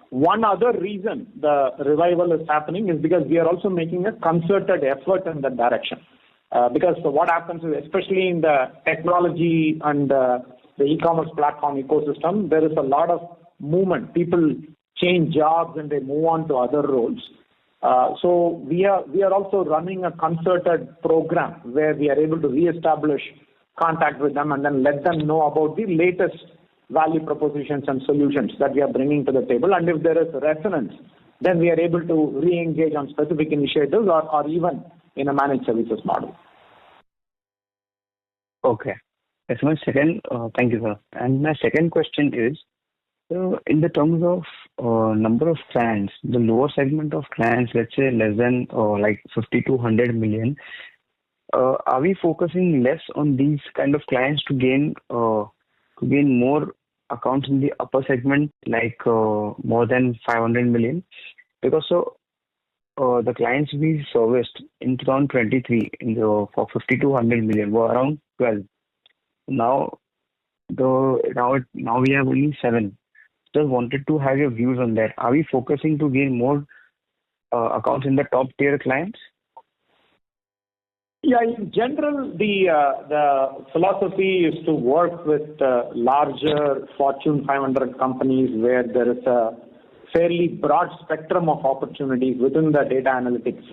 One other reason the revival is happening is because we are also making a concerted effort in that direction. Because what happens is, especially in the technology and the e-commerce platform ecosystem, there is a lot of movement. People change jobs and they move on to other roles. So we are also running a concerted program where we are able to reestablish contact with them and then let them know about the latest value propositions and solutions that we are bringing to the table. And if there is resonance, then we are able to re-engage on specific initiatives or even in a managed services model. Okay. That's my second. Thank you, sir. And my second question is, in the terms of number of clients, the lower segment of clients, let's say less than like 50 to 100 million, are we focusing less on these kind of clients to gain more accounts in the upper segment, like more than 500 million? Because the clients we serviced in 2023 for 50 to 100 million were around 12. Now we have only 7. just wanted to have your views on that. Are we focusing to gain more accounts in the top tier clients? Yeah, in general, the philosophy is to work with larger Fortune 500 companies where there is a fairly broad spectrum of opportunities within the data analytics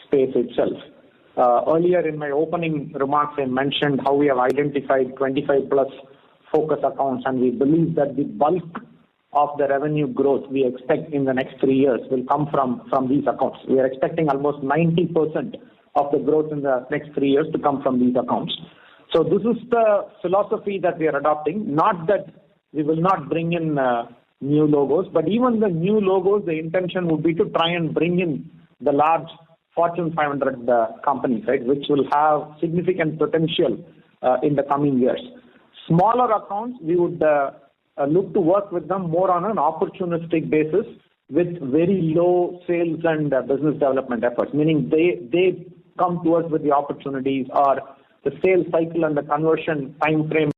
space itself. Earlier in my opening remarks, I mentioned how we have identified 25 plus focus accounts, and we believe that the bulk of the revenue growth we expect in the next 3 years will come from these accounts. We are expecting almost 90% of the growth in the next 3 years to come from these accounts. So this is the philosophy that we are adopting. Not that we will not bring in new logos, but even the new logos, the intention would be to try and bring in the large Fortune 500 companies, right, which will have significant potential in the coming years. Smaller accounts, we would look to work with them more on an opportunistic basis with very low sales and business development efforts, meaning they come to us with the opportunities, or the sales cycle and the conversion time frame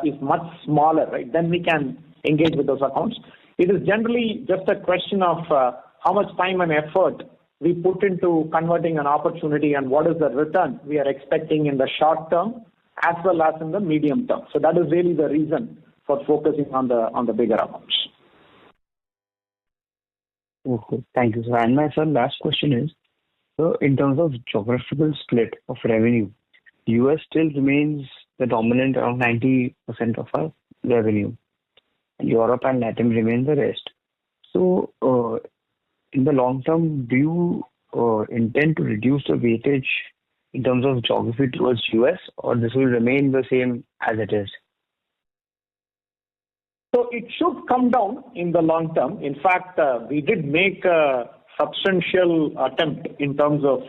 is much smaller, right? Then we can engage with those accounts. It is generally just a question of how much time and effort we put into converting an opportunity and what is the return we are expecting in the short term as well as in the medium term. So that is really the reason for focusing on the bigger accounts. Okay, thank you, sir. And my last question is, so in terms of geographical split of revenue, US still remains the dominant around 90% of our revenue, and Europe and Latin remain the rest. So in the long term, do you intend to reduce the weightage in terms of geography towards US, or this will remain the same as it is? So it should come down in the long term. In fact, we did make a substantial attempt in terms of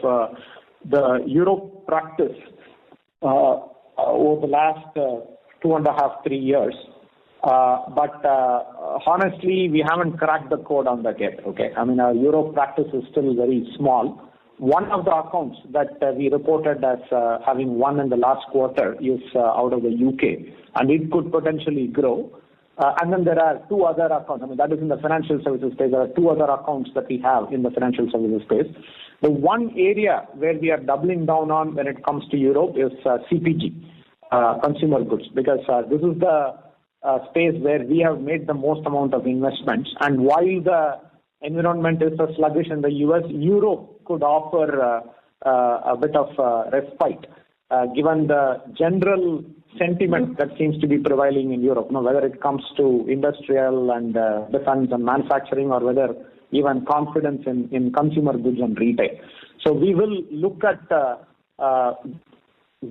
the Europe practice over the last 2.5, 3 years. But honestly, we haven't cracked the code on that yet. Okay, I mean, our Europe practice is still very small. One of the accounts that we reported as having won in the last quarter is out of the UK, and it could potentially grow. And then there are 2 other accounts. I mean, that is in the financial services space. There are 2 other accounts that we have in the financial services space. The one area where we are doubling down on when it comes to Europe is CPG, consumer goods, because this is the space where we have made the most amount of investments. And while the environment is sluggish in the US, Europe could offer a bit of respite, given the general sentiment that seems to be prevailing in Europe, whether it comes to industrial and defense and manufacturing, or whether even confidence in consumer goods and retail. So we will look at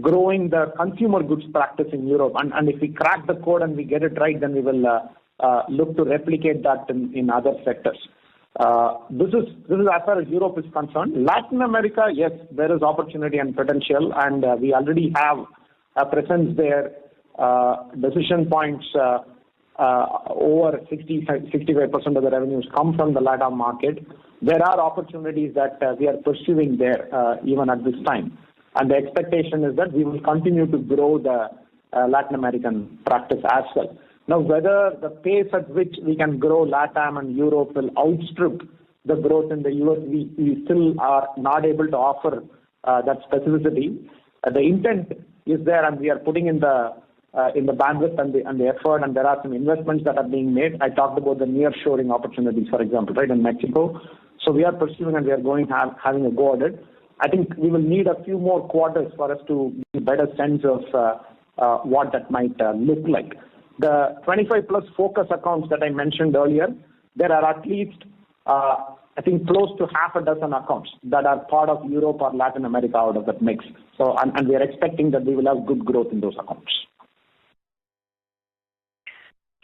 growing the consumer goods practice in Europe, and if we crack the code and we get it right, then we will look to replicate that in other sectors. This is as far as Europe is concerned. Latin America, yes, there is opportunity and potential, and we already have a presence there. Decision points over 65% of the revenues come from the LATAM market. There are opportunities that we are pursuing there even at this time. And the expectation is that we will continue to grow the Latin American practice as well. Now, whether the pace at which we can grow LATAM and Europe will outstrip the growth in the US, we still are not able to offer that specificity. The intent is there, and we are putting in the bandwidth and the effort, and there are some investments that are being made. I talked about the nearshoring opportunities, for example, right, in Mexico. So we are pursuing, and we are having a go at it. I think we will need a few more quarters for us to get a better sense of what that might look like. The 25 plus focus accounts that I mentioned earlier, there are at least, I think, close to half a dozen accounts that are part of Europe or Latin America out of that mix. So, and we are expecting that we will have good growth in those accounts.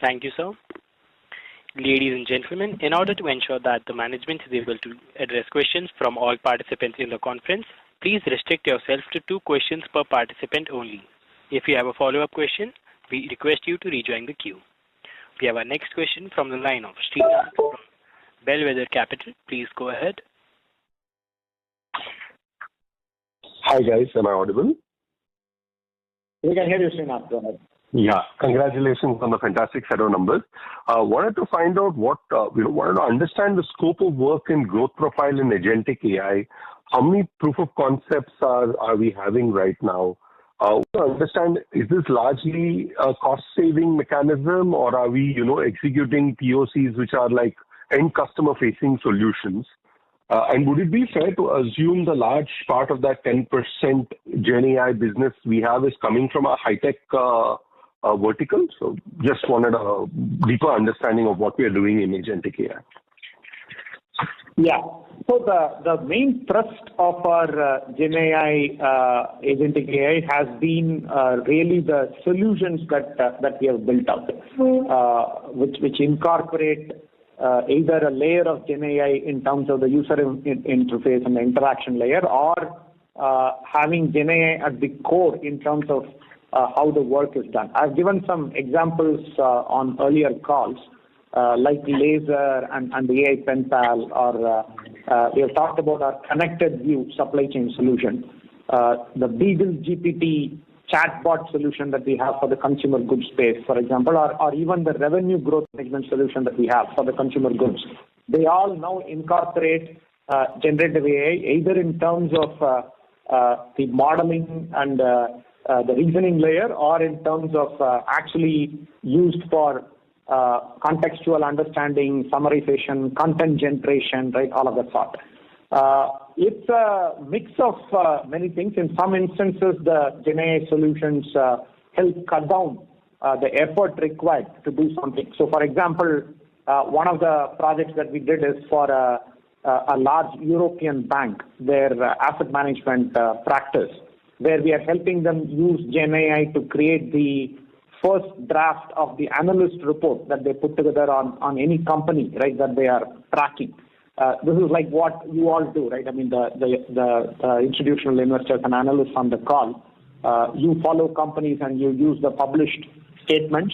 Thank you, sir. Ladies and gentlemen, in order to ensure that the management is able to address questions from all participants in the conference, please restrict yourself to 2 questions per participant only. If you have a follow-up question, we request you to rejoin the queue. We have our next question from the line of Srinath from Bellwether Capital. Please go ahead. Hi guys, am I audible? We can hear you, Srinath. Go ahead. Yeah, congratulations on the fantastic set of numbers. Wanted to find out wanted to understand the scope of work and growth profile in agentic AI. How many proof of concepts are we having right now? To understand, is this largely a cost-saving mechanism, or are we, executing POCs which are like end customer-facing solutions? And would it be fair to assume the large part of that 10% Gen AI business we have is coming from a high-tech vertical? So just wanted a deeper understanding of what we are doing in agentic AI. Yeah. So the main thrust of our Gen AI, agentic AI has been really the solutions that we have built out, which incorporate either a layer of Gen AI in terms of the user interface and the interaction layer, or having Gen AI at the core in terms of how the work is done. I've given some examples on earlier calls, like Laser and the AI Pen Pal, or we have talked about our LatentView supply chain solution, the Beagle GPT chatbot solution that we have for the consumer goods space, for example, or even the revenue growth management solution that we have for the consumer goods. They all now incorporate generative AI, either in terms of the modeling and the reasoning layer, or in terms of actually used for contextual understanding, summarization, content generation, right, all of that sort. It's a mix of many things. In some instances, the Gen AI solutions help cut down the effort required to do something. So, for example, one of the projects that we did is for a large European bank, their asset management practice, where we are helping them use Gen AI to create the first draft of the analyst report that they put together on any company, right, that they are tracking. This is like what you all do, right? I mean, the institutional investors and analysts on the call, you follow companies and you use the published statements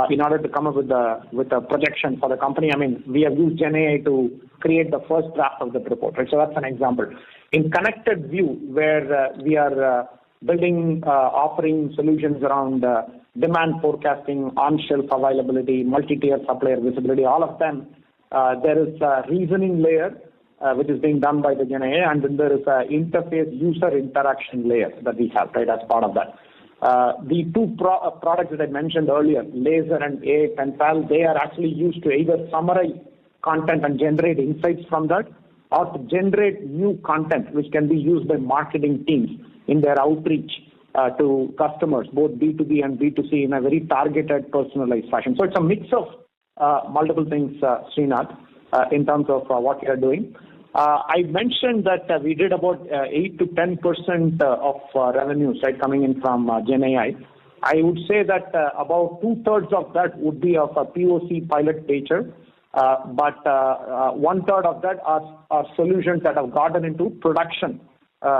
in order to come up with a projection for the company. I mean, we have used Gen AI to create the first draft of the report, right? So that's an example. In LatentView, where we are building, offering solutions around demand forecasting, on-shelf availability, multi-tier supplier visibility, all of them, there is a reasoning layer which is being done by the Gen AI, and then there is a interface user interaction layer that we have, right, as part of that. The two products that I mentioned earlier, Laser and AI Pen Pal, they are actually used to either summarize content and generate insights from that, or to generate new content which can be used by marketing teams in their outreach to customers, both B2B and B2C, in a very targeted, personalized fashion. So it's a mix of multiple things, Srinath, in terms of what we are doing. I mentioned that we did about 8 to 10% of revenues, right, coming in from Gen AI. I would say that about 2/3 of that would be of a POC pilot nature, but 1/3 of that are solutions that have gotten into production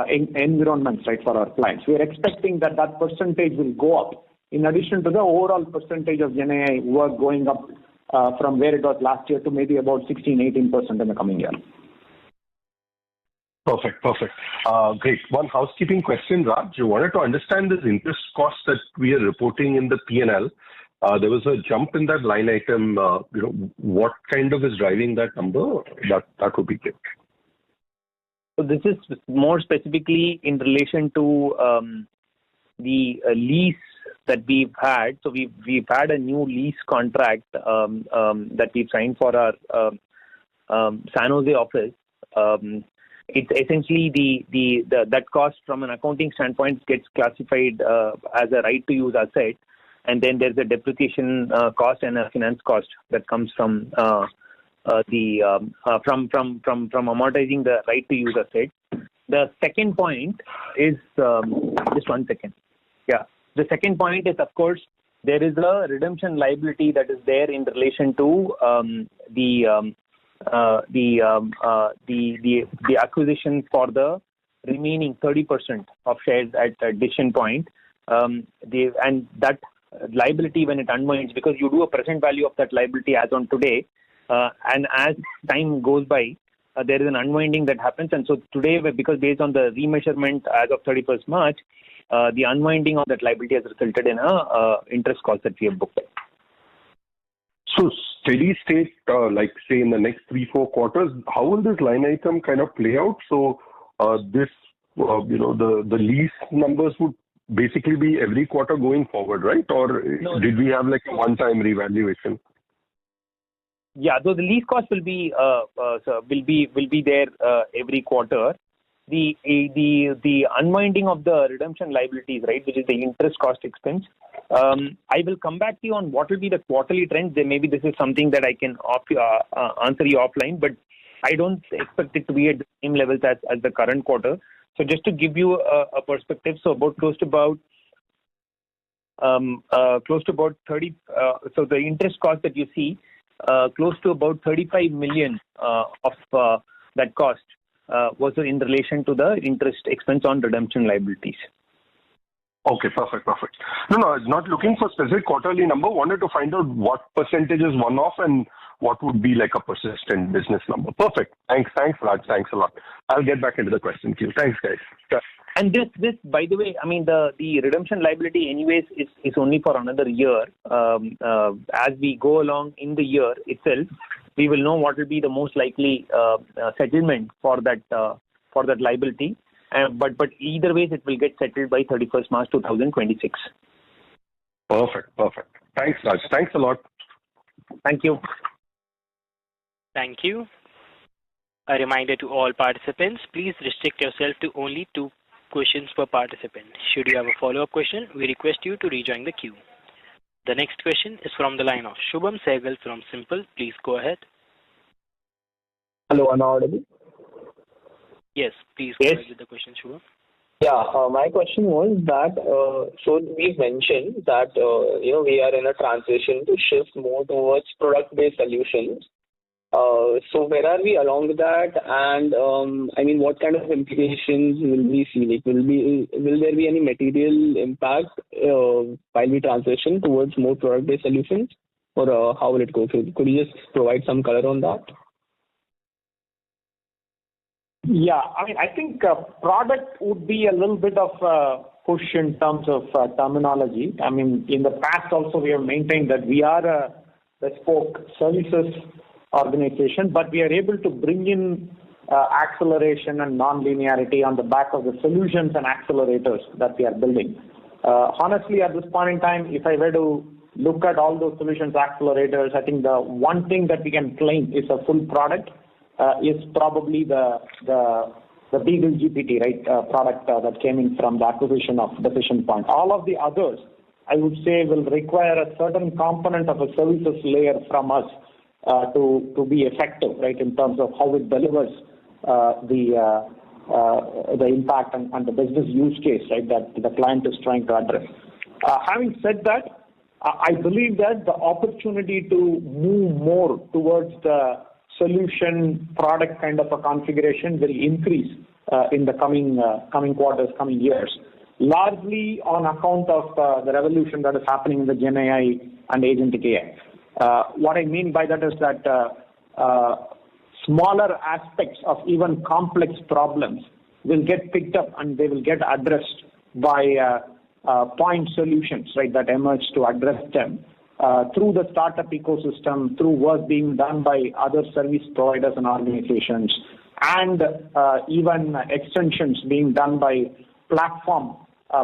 environments, right, for our clients. We are expecting that percentage will go up, in addition to the overall percentage of Gen AI work going up from where it was last year to maybe about 16-18% in the coming year. Perfect. Great. One housekeeping question, Raj. You wanted to understand this interest cost that we are reporting in the P&L. There was a jump in that line item. What kind of is driving that number? That would be great. So this is more specifically in relation to the lease that we've had. So we've had a new lease contract that we've signed for our San Jose office. It's essentially that cost from an accounting standpoint gets classified as a right to use asset, and then there's a depreciation cost and a finance cost that comes from amortizing the right to use asset. The second point is just 1 second. Yeah, the second point is, of course, there is a redemption liability that is there in relation to the acquisition for the remaining 30% of shares at decision point. And that liability, when it unwinds, because you do a present value of that liability as on today, and as time goes by, there is an unwinding that happens. And so today, because based on the remeasurement as of 31st March, the unwinding of that liability has resulted in a interest cost that we have booked. So steady state, like say in the next 3-4 quarters, how will this line item kind of play out? So this, the lease numbers would basically be every quarter going forward, right? Or did we have like a one-time revaluation? Yeah, so the lease cost will be there every quarter. The unwinding of the redemption liabilities, right, which is the interest cost expense. I will come back to you on what will be the quarterly trends. Then maybe this is something that I can answer you offline, but I don't expect it to be at the same levels as the current quarter. So just to give you a perspective, so close to about 30. So the interest cost that you see, close to about 35 million of that cost was in relation to the interest expense on redemption liabilities. Okay, perfect. No, I was not looking for specific quarterly number. Wanted to find out what percentage is one-off and what would be like a persistent business number. Perfect. Thanks, Raj. Thanks a lot. I'll get back into the question queue. Thanks, guys. Sure. And this, by the way, I mean the redemption liability, anyways, is only for another year. As we go along in the year itself, we will know what will be the most likely settlement for that liability. But either ways, it will get settled by 31st March 2026. Perfect. Thanks, Raj. Thanks a lot. Thank you. Thank you. A reminder to all participants, please restrict yourself to only 2 questions per participant. Should you have a follow-up question, we request you to rejoin the queue. The next question is from the line of Shubham Sehgal from Simple. Please go ahead. Hello, am I audible? Yes, please go ahead with the question, Shubham. Yeah, my question was that, so we've mentioned that, we are in a transition to shift more towards product-based solutions. So where are we along that? And, what kind of implications will we see? Like, will there be any material impact while we transition towards more product-based solutions? Or how will it go? Could you just provide some color on that? Yeah, I think product would be a little bit of a push in terms of terminology. In the past also we have maintained that we are a bespoke services organization, but we are able to bring in acceleration and non-linearity on the back of the solutions and accelerators that we are building. Honestly, at this point in time, if I were to look at all those solutions accelerators, I think the one thing that we can claim is a full product is probably the Beagle GPT, right, product that came in from the acquisition of Decision Point. All of the others, I would say, will require a certain component of a services layer from us to be effective, right, in terms of how it delivers the impact and the business use case, right, that the client is trying to address. Having said that, I believe that the opportunity to move more towards the solution product kind of a configuration will increase in the coming quarters, coming years, largely on account of the revolution that is happening in the Gen AI and agentic AI. What I mean by that is that smaller aspects of even complex problems will get picked up and they will get addressed by point solutions, right, that emerge to address them. Through the startup ecosystem, through work being done by other service providers and organizations, and even extensions being done by platform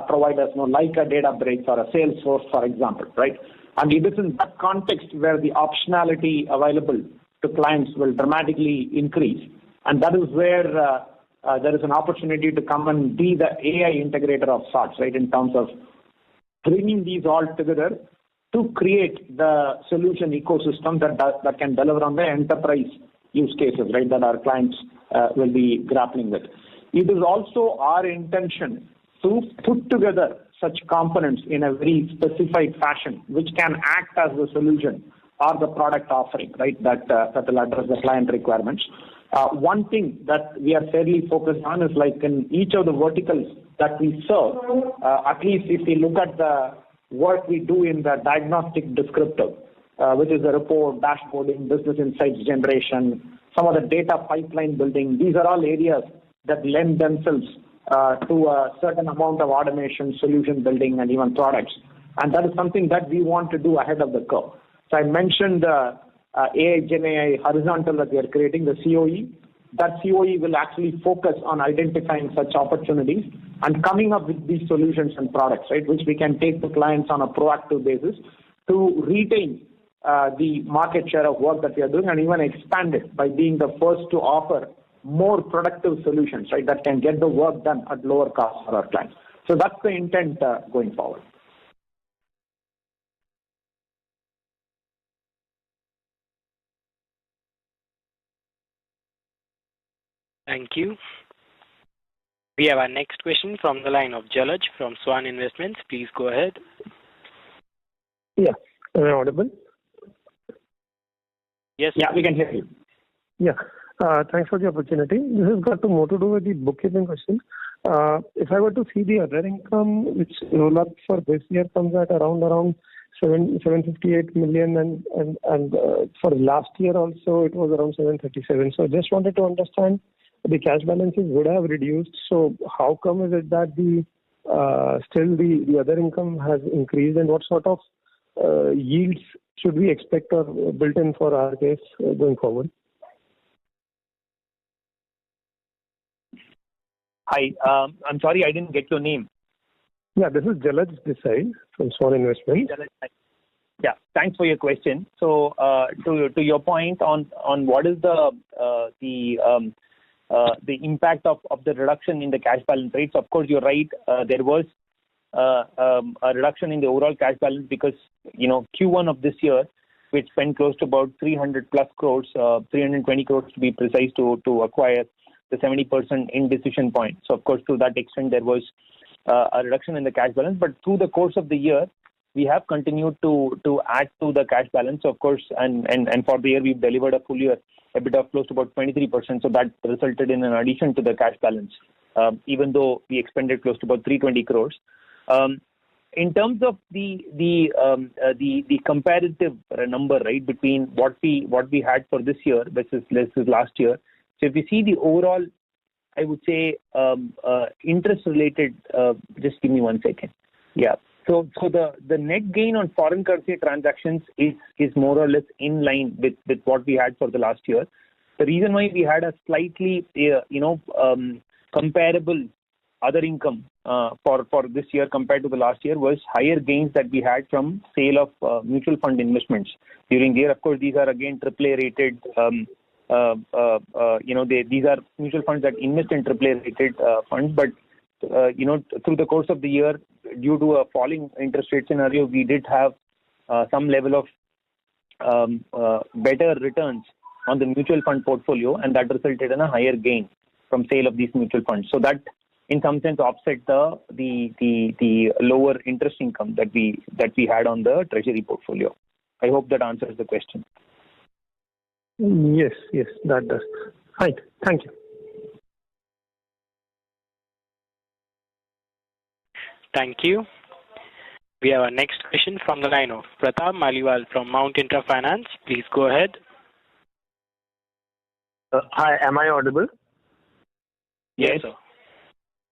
providers, like a Databricks or a Salesforce, for example, right? And it is in that context where the optionality available to clients will dramatically increase. And that is where there is an opportunity to come and be the AI integrator of sorts, right, in terms of bringing these all together to create the solution ecosystem that can deliver on the enterprise use cases, right, that our clients will be grappling with. It is also our intention to put together such components in a very specified fashion, which can act as the solution or the product offering, right, that will address the client requirements. One thing that we are fairly focused on is like in each of the verticals that we serve, at least if we look at the work we do in the diagnostic descriptive, which is the report, dashboarding, business insights generation, some of the data pipeline building. These are all areas that lend themselves to a certain amount of automation, solution building, and even products. And that is something that we want to do ahead of the curve. So I mentioned AI, Gen AI horizontal that we are creating, the COE. That COE will actually focus on identifying such opportunities and coming up with these solutions and products, right, which we can take to clients on a proactive basis to retain the market share of work that we are doing and even expand it by being the first to offer more productive solutions, right, that can get the work done at lower cost for our clients. So that's the intent going forward. Thank you. We have our next question from the line of Jalaj from Swan Investments. Please go ahead. Yeah. Am I audible? Yes. Yeah, we can hear you. Yeah. Thanks for the opportunity. This has got more to do with the bookkeeping question. If I were to see the other income, which roll up for this year comes at around 758 million, and for last year also it was around 737. So just wanted to understand the cash balances would have reduced. So how come is it that still the other income has increased, and what sort of yields should we expect or built in for our case going forward? Hi, I'm sorry I didn't get your name. Yeah, this is Jalaj Desai from Swan Investments. Yeah, thanks for your question. So to your point on what is the impact of the reduction in the cash balance rates, of course you're right. There was a reduction in the overall cash balance because Q1 of this year, we spent close to about 300 plus crores, 320 crores to be precise, to acquire the 70% in Decision Point. So of course to that extent there was a reduction in the cash balance, but through the course of the year we have continued to add to the cash balance, of course, and for the year we've delivered a full year EBITDA of close to about 23%. So that resulted in an addition to the cash balance, even though we expended close to about 320 crores. In terms of the comparative number, right, between what we had for this year versus last year. So if you see the overall, I would say interest related. Just give me 1 second. Yeah. So the net gain on foreign currency transactions is more or less in line with what we had for the last year. The reason why we had a slightly comparable other income for this year compared to the last year was higher gains that we had from sale of mutual fund investments during the year. Of course, these are again AAA rated. These are mutual funds that invest in AAA rated funds, but through the course of the year, due to a falling interest rate scenario, we did have some level of better returns on the mutual fund portfolio, and that resulted in a higher gain from sale of these mutual funds. So that, in some sense, offset the lower interest income that we had on the treasury portfolio. I hope that answers the question. Yes, that does. Right. Thank you. Thank you. We have our next question from the line of Pratap Maliwal from Mount Intra Finance. Please go ahead. Hi, am I audible? Yes, sir.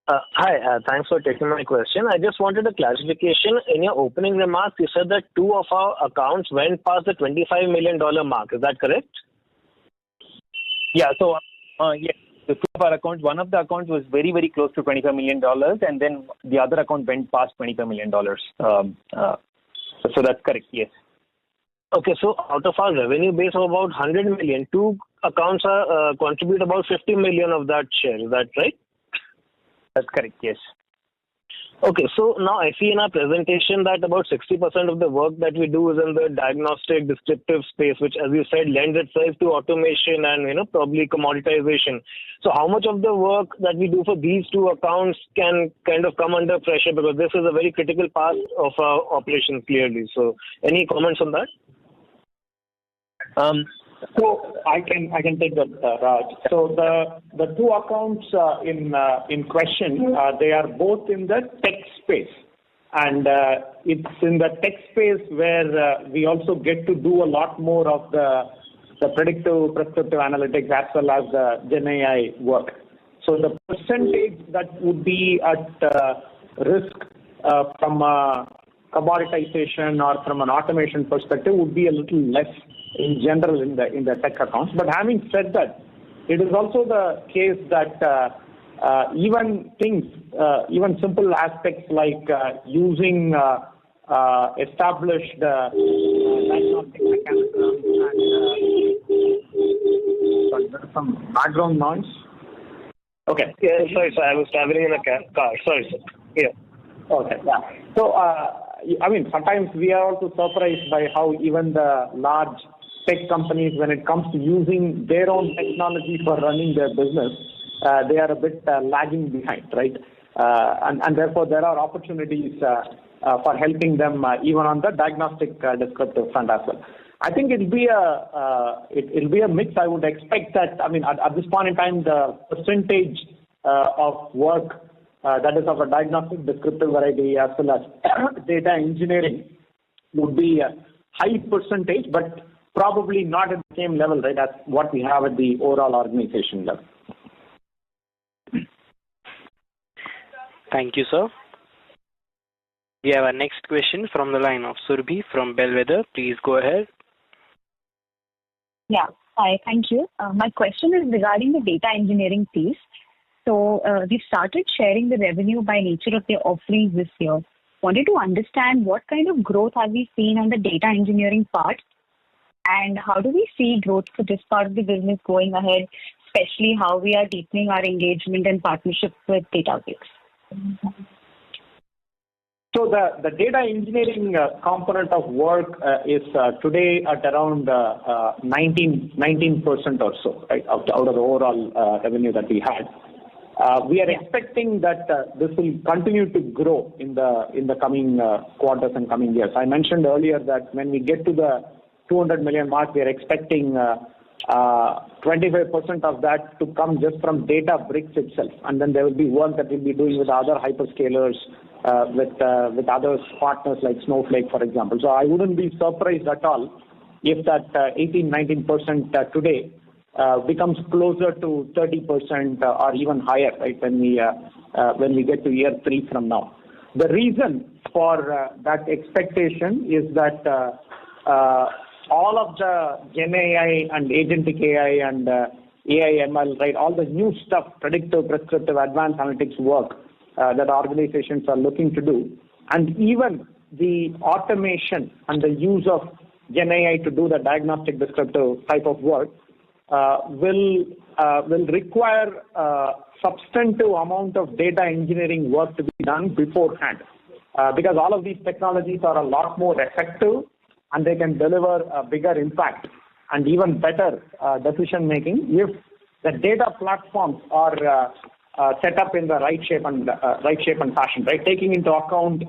Hi, thanks for taking my question. I just wanted a clarification. In your opening remarks, you said that 2 of our accounts went past the $25 million mark. Is that correct? Yeah. So, yes. The 2 of our accounts, one of the accounts was very, very close to $25 million, and then the other account went past $25 million. So that's correct, yes. Okay, so out of our revenue base of about 100 million, 2 accounts contribute about 50 million of that share. Is that right? That's correct, yes. Okay, so now I see in our presentation that about 60% of the work that we do is in the diagnostic descriptive space, which, as you said, lends itself to automation and probably commoditization. So how much of the work that we do for these 2 accounts can kind of come under pressure, because this is a very critical part of our operations clearly. So any comments on that? So I can take that, Raj. So the 2 accounts in question, they are both in the tech space, and it's in the tech space where we also get to do a lot more of the predictive, prescriptive analytics as well as the Gen AI work. So the percentage that would be at risk from a commoditization or from an automation perspective would be a little less in general in the tech accounts. But having said that, it is also the case that even simple aspects like using established diagnostic mechanisms and sorry, there's some background noise. Okay. Yeah, sorry, sir. I was traveling in a car. Sorry, sir. Yeah. Okay. Yeah. So, sometimes we are also surprised by how even the large tech companies, when it comes to using their own technology for running their business, they are a bit lagging behind, right? And therefore, there are opportunities for helping them even on the diagnostic descriptive front as well. I think it'll be a mix. I would expect that. At this point in time, the percentage of work that is of a diagnostic descriptive variety as well as data engineering would be a high percentage, but probably not at the same level, right, as what we have at the overall organization level. Thank you, sir. We have our next question from the line of Surbhi from Bellwether. Please go ahead. Yeah. Hi, thank you. My question is regarding the data engineering piece. So we've started sharing the revenue by nature of their offerings this year. Wanted to understand what kind of growth have we seen on the data engineering part, and how do we see growth for this part of the business going ahead, especially how we are deepening our engagement and partnership with Databricks. So the data engineering component of work is today at around 19% or so, right, out of the overall revenue that we had. We are expecting that this will continue to grow in the coming quarters and coming years. I mentioned earlier that when we get to the 200 million mark, we are expecting 25% of that to come just from Databricks itself, and then there will be work that we'll be doing with other hyperscalers, with other partners like Snowflake, for example. So I wouldn't be surprised at all if that 18-19% today becomes closer to 30% or even higher, right, when we get to year 3 from now. The reason for that expectation is that all of the Gen AI and agentic AI and AI ML, right, all the new stuff, predictive, prescriptive, advanced analytics work that organizations are looking to do, and even the automation and the use of Gen AI to do the diagnostic descriptive type of work will require a substantive amount of data engineering work to be done beforehand, because all of these technologies are a lot more effective and they can deliver a bigger impact and even better decision making if the data platforms are set up in the right shape and fashion, right, taking into account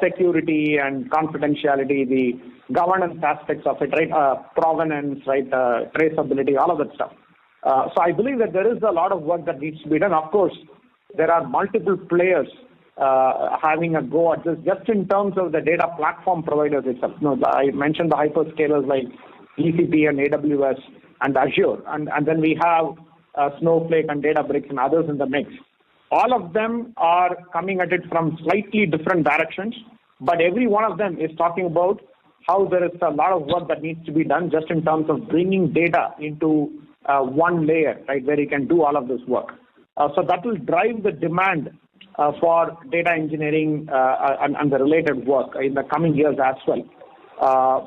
security and confidentiality, the governance aspects of it, right, provenance, right, traceability, all of that stuff. So I believe that there is a lot of work that needs to be done. Of course, there are multiple players having a go at this just in terms of the data platform providers itself. I mentioned the hyperscalers like GCP and AWS and Azure, and then we have Snowflake and Databricks and others in the mix. All of them are coming at it from slightly different directions, but every one of them is talking about how there is a lot of work that needs to be done just in terms of bringing data into one layer, right, where you can do all of this work. So that will drive the demand for data engineering and the related work in the coming years as well.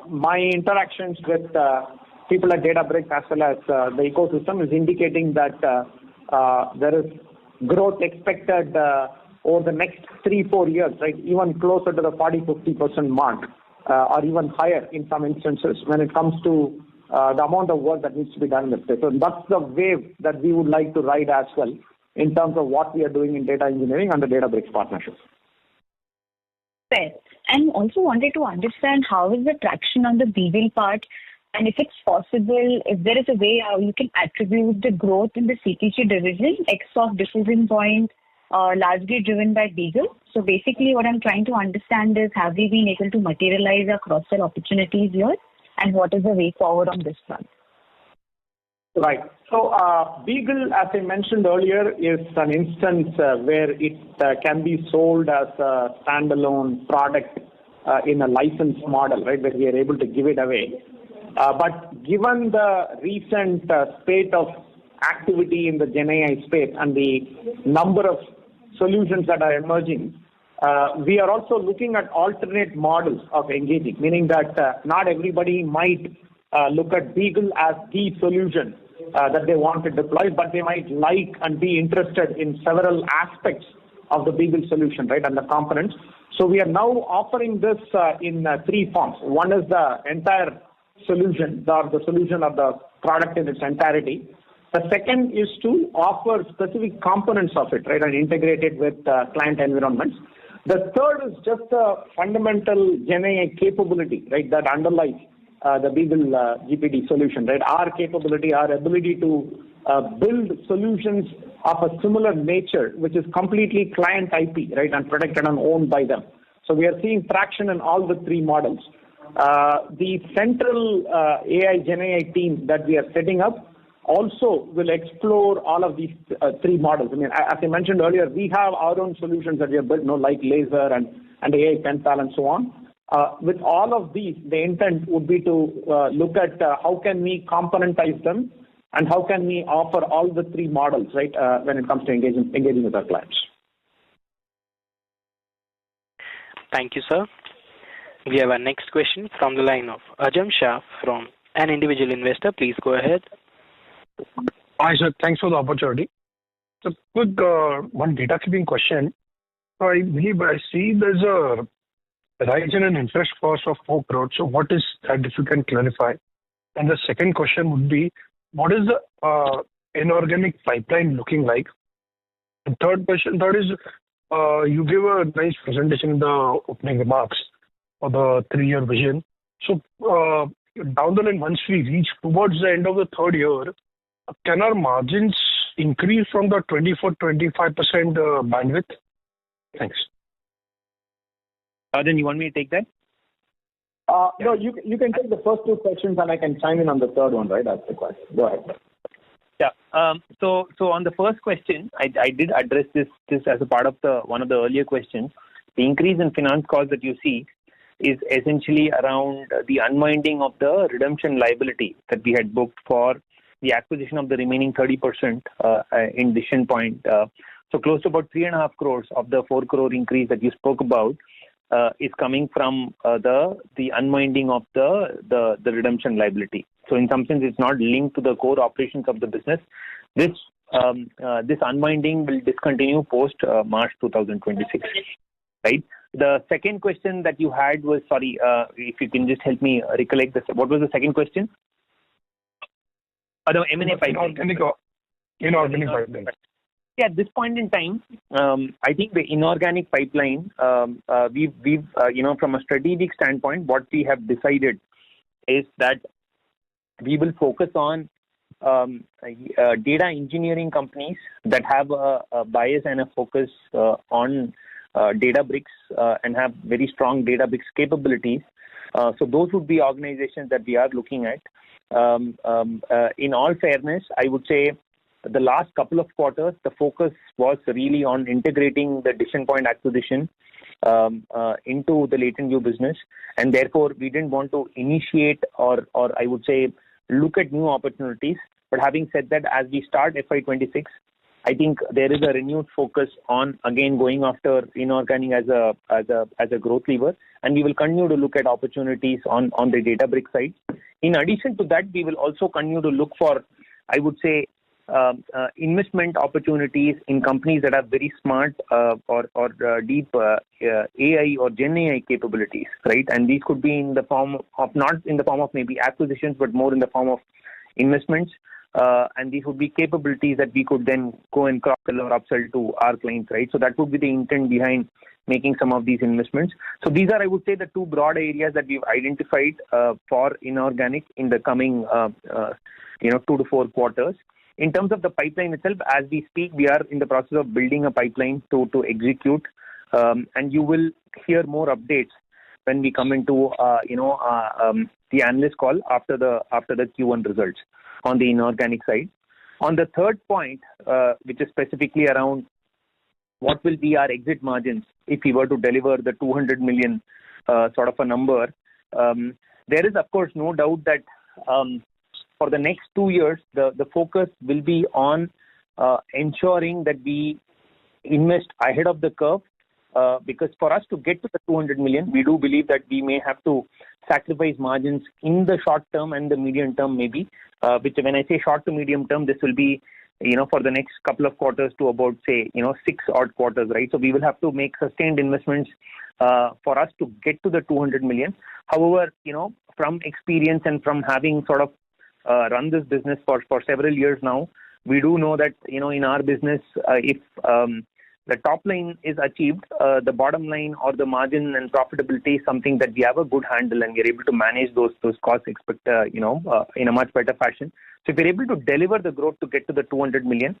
My interactions with people at Databricks as well as the ecosystem is indicating that there is growth expected over the next 3-4 years, right, even closer to the 40-50% mark, or even higher in some instances when it comes to the amount of work that needs to be done in the space. So that's the wave that we would like to ride as well in terms of what we are doing in data engineering and the Databricks partnership. Fair. And also wanted to understand how is the traction on the Beagle part, and if it's possible, if there is a way how you can attribute the growth in the CPG division, X of Decision Point, largely driven by Beagle. So basically what I'm trying to understand is, have we been able to materialize our cross-sell opportunities here, and what is the way forward on this front? Right. So Beagle, as I mentioned earlier, is an instance where it can be sold as a standalone product in a license model, right, where we are able to give it away. But given the recent spate of activity in the GenAI space and the number of solutions that are emerging, we are also looking at alternate models of engaging, meaning that not everybody might look at Beagle as the solution that they want to deploy, but they might like and be interested in several aspects of the Beagle solution, right, and the components. So we are now offering this in three forms. One is the entire solution, or the solution of the product in its entirety. The second is to offer specific components of it, right, and integrate it with client environments. The third is just a fundamental GenAI capability, right, that underlies the Beagle GPT solution, right? Our capability, our ability to build solutions of a similar nature, which is completely client IP, right, and protected and owned by them. So we are seeing traction in all the three models. The central AI GenAI team that we are setting up also will explore all of these three models. I mean, as I mentioned earlier, we have our own solutions that we have built, like Laser and AI Penpal and so on. With all of these, the intent would be to look at how can we componentize them and how can we offer all the three models, right, when it comes to engaging with our clients. Thank you, sir. We have our next question from the line of Ajam Shah from an individual investor. Please go ahead. Hi, sir. Thanks for the opportunity. So, quick one data keeping question. I believe I see there's a rise in an interest cost of 4 crores. So, what is that, if you can clarify? And the second question would be, what is the inorganic pipeline looking like? And third is, you give a nice presentation in the opening remarks for the 3-year vision. So, down the line, once we reach towards the end of the third year, can our margins increase from the 24-25% bandwidth? Thanks. Then you want me to take that? No, you can take the first two questions and I can chime in on the third one, right? That's the question. Go ahead. Yeah. So on the first question, I did address this as a part of one of the earlier questions. The increase in finance costs that you see is essentially around the unwinding of the redemption liability that we had booked for the acquisition of the remaining 30% in Decision Point. So close to about 3.5 crores of the 4 crore increase that you spoke about is coming from the unwinding of the redemption liability. So in some sense, it's not linked to the core operations of the business. This unwinding will discontinue post March 2026, right? The second question that you had was, sorry, if you can just help me recollect this. What was the second question? The M&A pipeline. Inorganic pipeline. Yeah, at this point in time, I think the inorganic pipeline, we've from a strategic standpoint, what we have decided is that we will focus on data engineering companies that have a bias and a focus on Databricks and have very strong Databricks capabilities. So those would be organizations that we are looking at. In all fairness, I would say the last couple of quarters, the focus was really on integrating the Decision Point acquisition into the LatentView business, and therefore we didn't want to initiate or I would say look at new opportunities. But having said that, as we start FY26, I think there is a renewed focus on again going after inorganic as a growth lever, and we will continue to look at opportunities on the Databricks side. In addition to that, we will also continue to look for, I would say, investment opportunities in companies that have very smart or deep AI or Gen AI capabilities, right? And these could be in the form of not in the form of maybe acquisitions, but more in the form of investments. And these would be capabilities that we could then go and cross-sell or upsell to our clients, right? So that would be the intent behind making some of these investments. So these are, I would say, the two broad areas that we've identified for inorganic in the coming 2 to 4 quarters. In terms of the pipeline itself, as we speak, we are in the process of building a pipeline to execute, and you will hear more updates when we come into the analyst call after the Q1 results on the inorganic side. On the third point, which is specifically around what will be our exit margins if we were to deliver the 200 million sort of a number, there is of course no doubt that for the next 2 years the focus will be on ensuring that we invest ahead of the curve, because for us to get to the 200 million, we do believe that we may have to sacrifice margins in the short term and the medium term maybe, which when I say short to medium term, this will be for the next couple of quarters to about say 6 odd quarters, right? So we will have to make sustained investments for us to get to the 200 million. However, from experience and from having sort of run this business for several years now, we do know that in our business, if the top line is achieved, the bottom line or the margin and profitability is something that we have a good handle and we are able to manage those costs in a much better fashion. So if we're able to deliver the growth to get to the 200 million,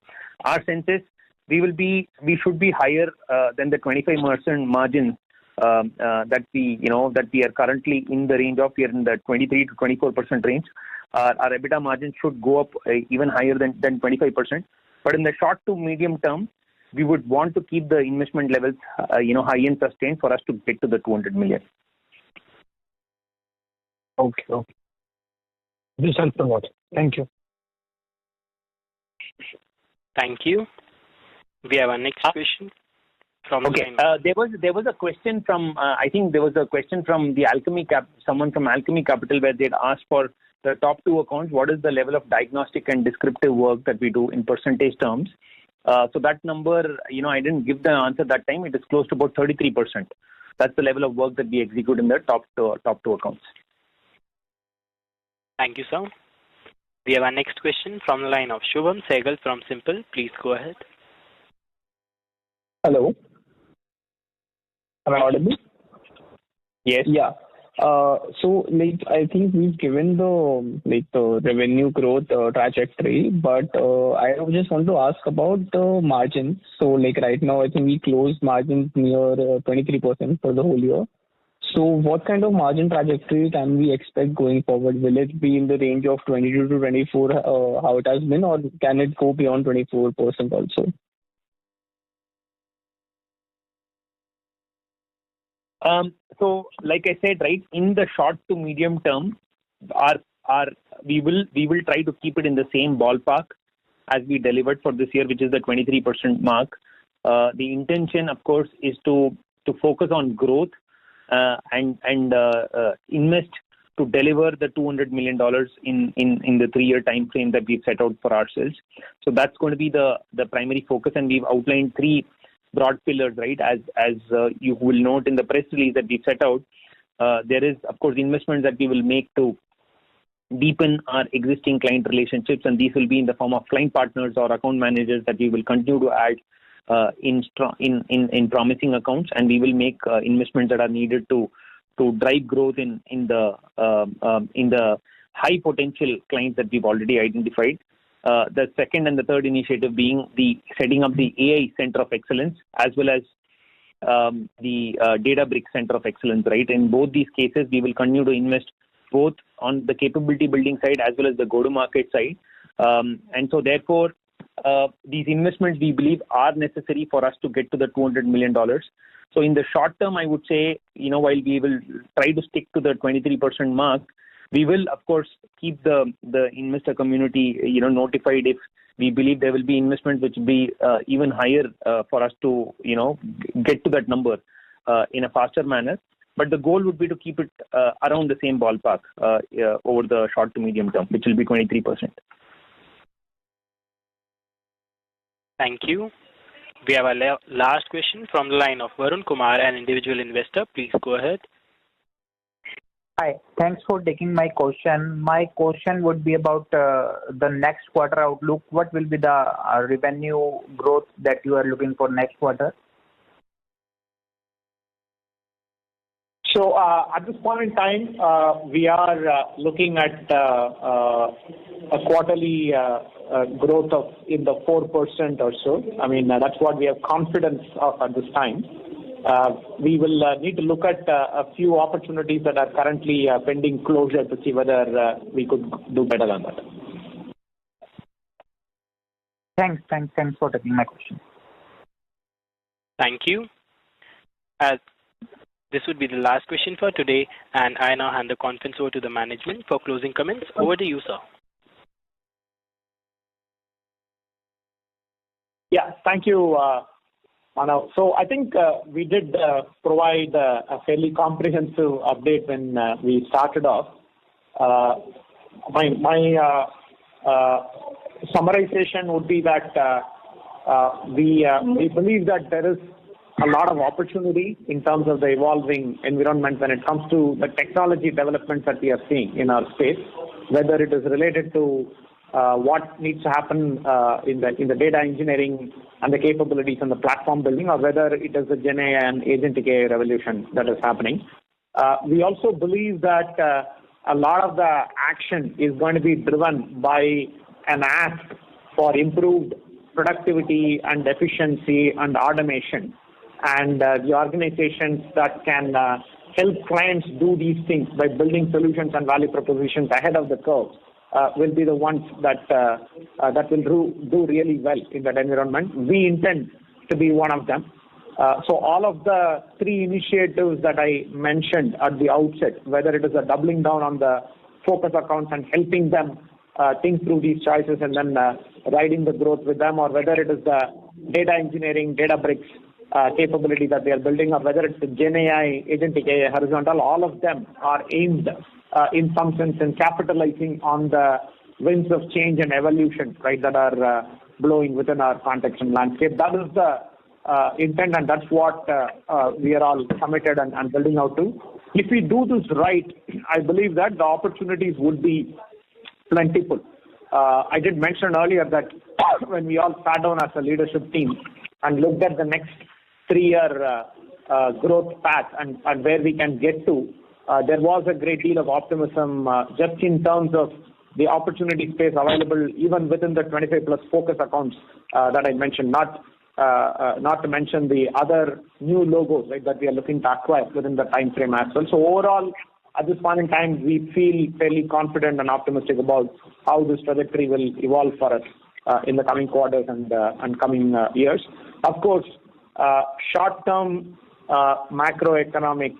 our sense is we should be higher than the 25% margin that we are currently in the range of. We are in the 23 to 24% range. Our EBITDA margin should go up even higher than 25%. But in the short to medium term, we would want to keep the investment levels high and sustained for us to get to the 200 million. Okay. This helps a lot. Thank you. Thank you. We have our next question from there was a question from I think there was a question from the someone from Alchemy Capital, where they'd asked for the top 2 accounts, what is the level of diagnostic and descriptive work that we do in percentage terms. So that number, I didn't give the answer that time. It is close to about 33%. That's the level of work that we execute in the top two accounts. Thank you, sir. We have our next question from the line of Shubham Sehgal from Simple. Please go ahead. Hello. Am I audible? Yes. Yeah. So I think we've given the revenue growth trajectory, but I just want to ask about the margins. So right now I think we closed margins near 23% for the whole year. So what kind of margin trajectory can we expect going forward? Will it be in the range of 22 to 24 how it has been, or can it go beyond 24% also? So, like I said, right, in the short to medium term, we will try to keep it in the same ballpark as we delivered for this year, which is the 23% mark. The intention, of course, is to focus on growth and invest to deliver the $200 million in the 3-year time frame that we've set out for ourselves. So that's going to be the primary focus, and we've outlined 3 broad pillars, right? As you will note in the press release that we set out, there is, of course, investments that we will make to deepen our existing client relationships, and these will be in the form of client partners or account managers that we will continue to add in promising accounts, and we will make investments that are needed to drive growth in the high potential clients that we've already identified. The second and the third initiative being the setting up the AI Center of Excellence, as well as the Databricks Center of Excellence, right? In both these cases, we will continue to invest both on the capability building side as well as the go-to-market side. And so therefore, these investments we believe are necessary for us to get to the $200 million. So in the short term, I would say, while we will try to stick to the 23% mark, we will, of course, keep the investor community, notified if we believe there will be investments which will be even higher for us to, get to that number in a faster manner. But the goal would be to keep it around the same ballpark over the short to medium term, which will be 23%. Thank you. We have a last question from the line of Varun Kumar, an individual investor. Please go ahead. Hi. Thanks for taking my question. My question would be about the next quarter outlook. What will be the revenue growth that you are looking for next quarter? So at this point in time, we are looking at a quarterly growth in the 4% or so. I mean, that's what we have confidence of at this time. We will need to look at a few opportunities that are currently pending closure to see whether we could do better than that. Thanks for taking my question. Thank you. As this would be the last question for today, and I now hand the conference over to the management for closing comments. Over to you, sir. Yeah, thank you, Manav. So I think we did provide a fairly comprehensive update when we started off. My summarization would be that we believe that there is a lot of opportunity in terms of the evolving environment when it comes to the technology developments that we are seeing in our space, whether it is related to what needs to happen in the data engineering and the capabilities and the platform building, or whether it is the Gen AI and agentic AI revolution that is happening. We also believe that a lot of the action is going to be driven by an ask for improved productivity and efficiency and automation. And the organizations that can help clients do these things by building solutions and value propositions ahead of the curve will be the ones that will do really well in that environment. We intend to be one of them. So all of the three initiatives that I mentioned at the outset, whether it is a doubling down on the focus accounts and helping them think through these choices and then riding the growth with them, or whether it is the data engineering, Databricks capability that they are building, or whether it's the Gen AI, agentic AI, horizontal, all of them are aimed in some sense in capitalizing on the winds of change and evolution, right, that are blowing within our context and landscape. That is the intent, and that's what we are all committed and building out to. If we do this right, I believe that the opportunities would be plentiful. I did mention earlier that when we all sat down as a leadership team and looked at the next 3-year growth path and where we can get to, there was a great deal of optimism just in terms of the opportunity space available even within the 25 plus focus accounts that I mentioned, not to mention the other new logos, right, that we are looking to acquire within the time frame as well. So overall, at this point in time, we feel fairly confident and optimistic about how this trajectory will evolve for us in the coming quarters and coming years. Of course, short-term macroeconomic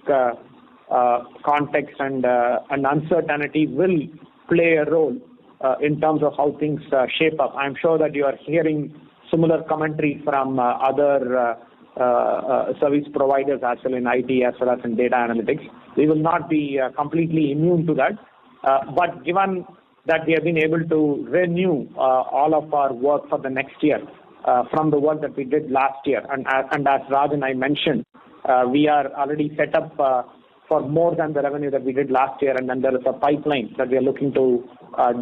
context and uncertainty will play a role in terms of how things shape up. I'm sure that you are hearing similar commentary from other service providers as well in IT as well as in data analytics. We will not be completely immune to that. But given that we have been able to renew all of our work for the next year from the work that we did last year, and as Raj and I mentioned, we are already set up for more than the revenue that we did last year, and then there is a pipeline that we are looking to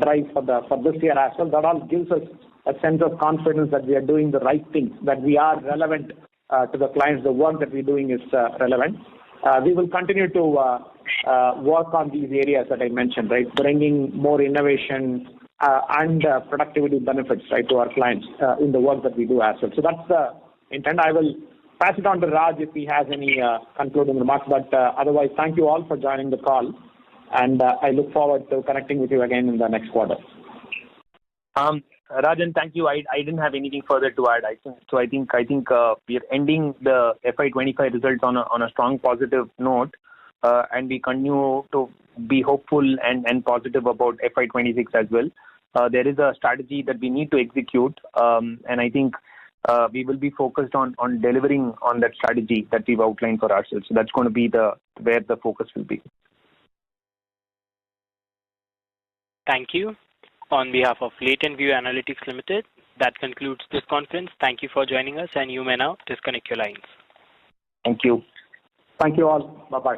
drive for this year as well. That all gives us a sense of confidence that we are doing the right things, that we are relevant to the clients. The work that we're doing is relevant. We will continue to work on these areas that I mentioned, right, bringing more innovation and productivity benefits, right, to our clients in the work that we do as well. So that's the intent. I will pass it on to Raj if he has any concluding remarks. But otherwise, thank you all for joining the call, and I look forward to connecting with you again in the next quarter. Rajan, thank you. I didn't have anything further to add. I think we are ending the FY25 results on a strong positive note, and we continue to be hopeful and positive about FY26 as well. There is a strategy that we need to execute, and I think we will be focused on delivering on that strategy that we've outlined for ourselves. So that's going to be where the focus will be. Thank you. On behalf of LatentView Analytics Limited, that concludes this conference. Thank you for joining us, and you may now disconnect your lines. Thank you. Thank you all. Bye-bye.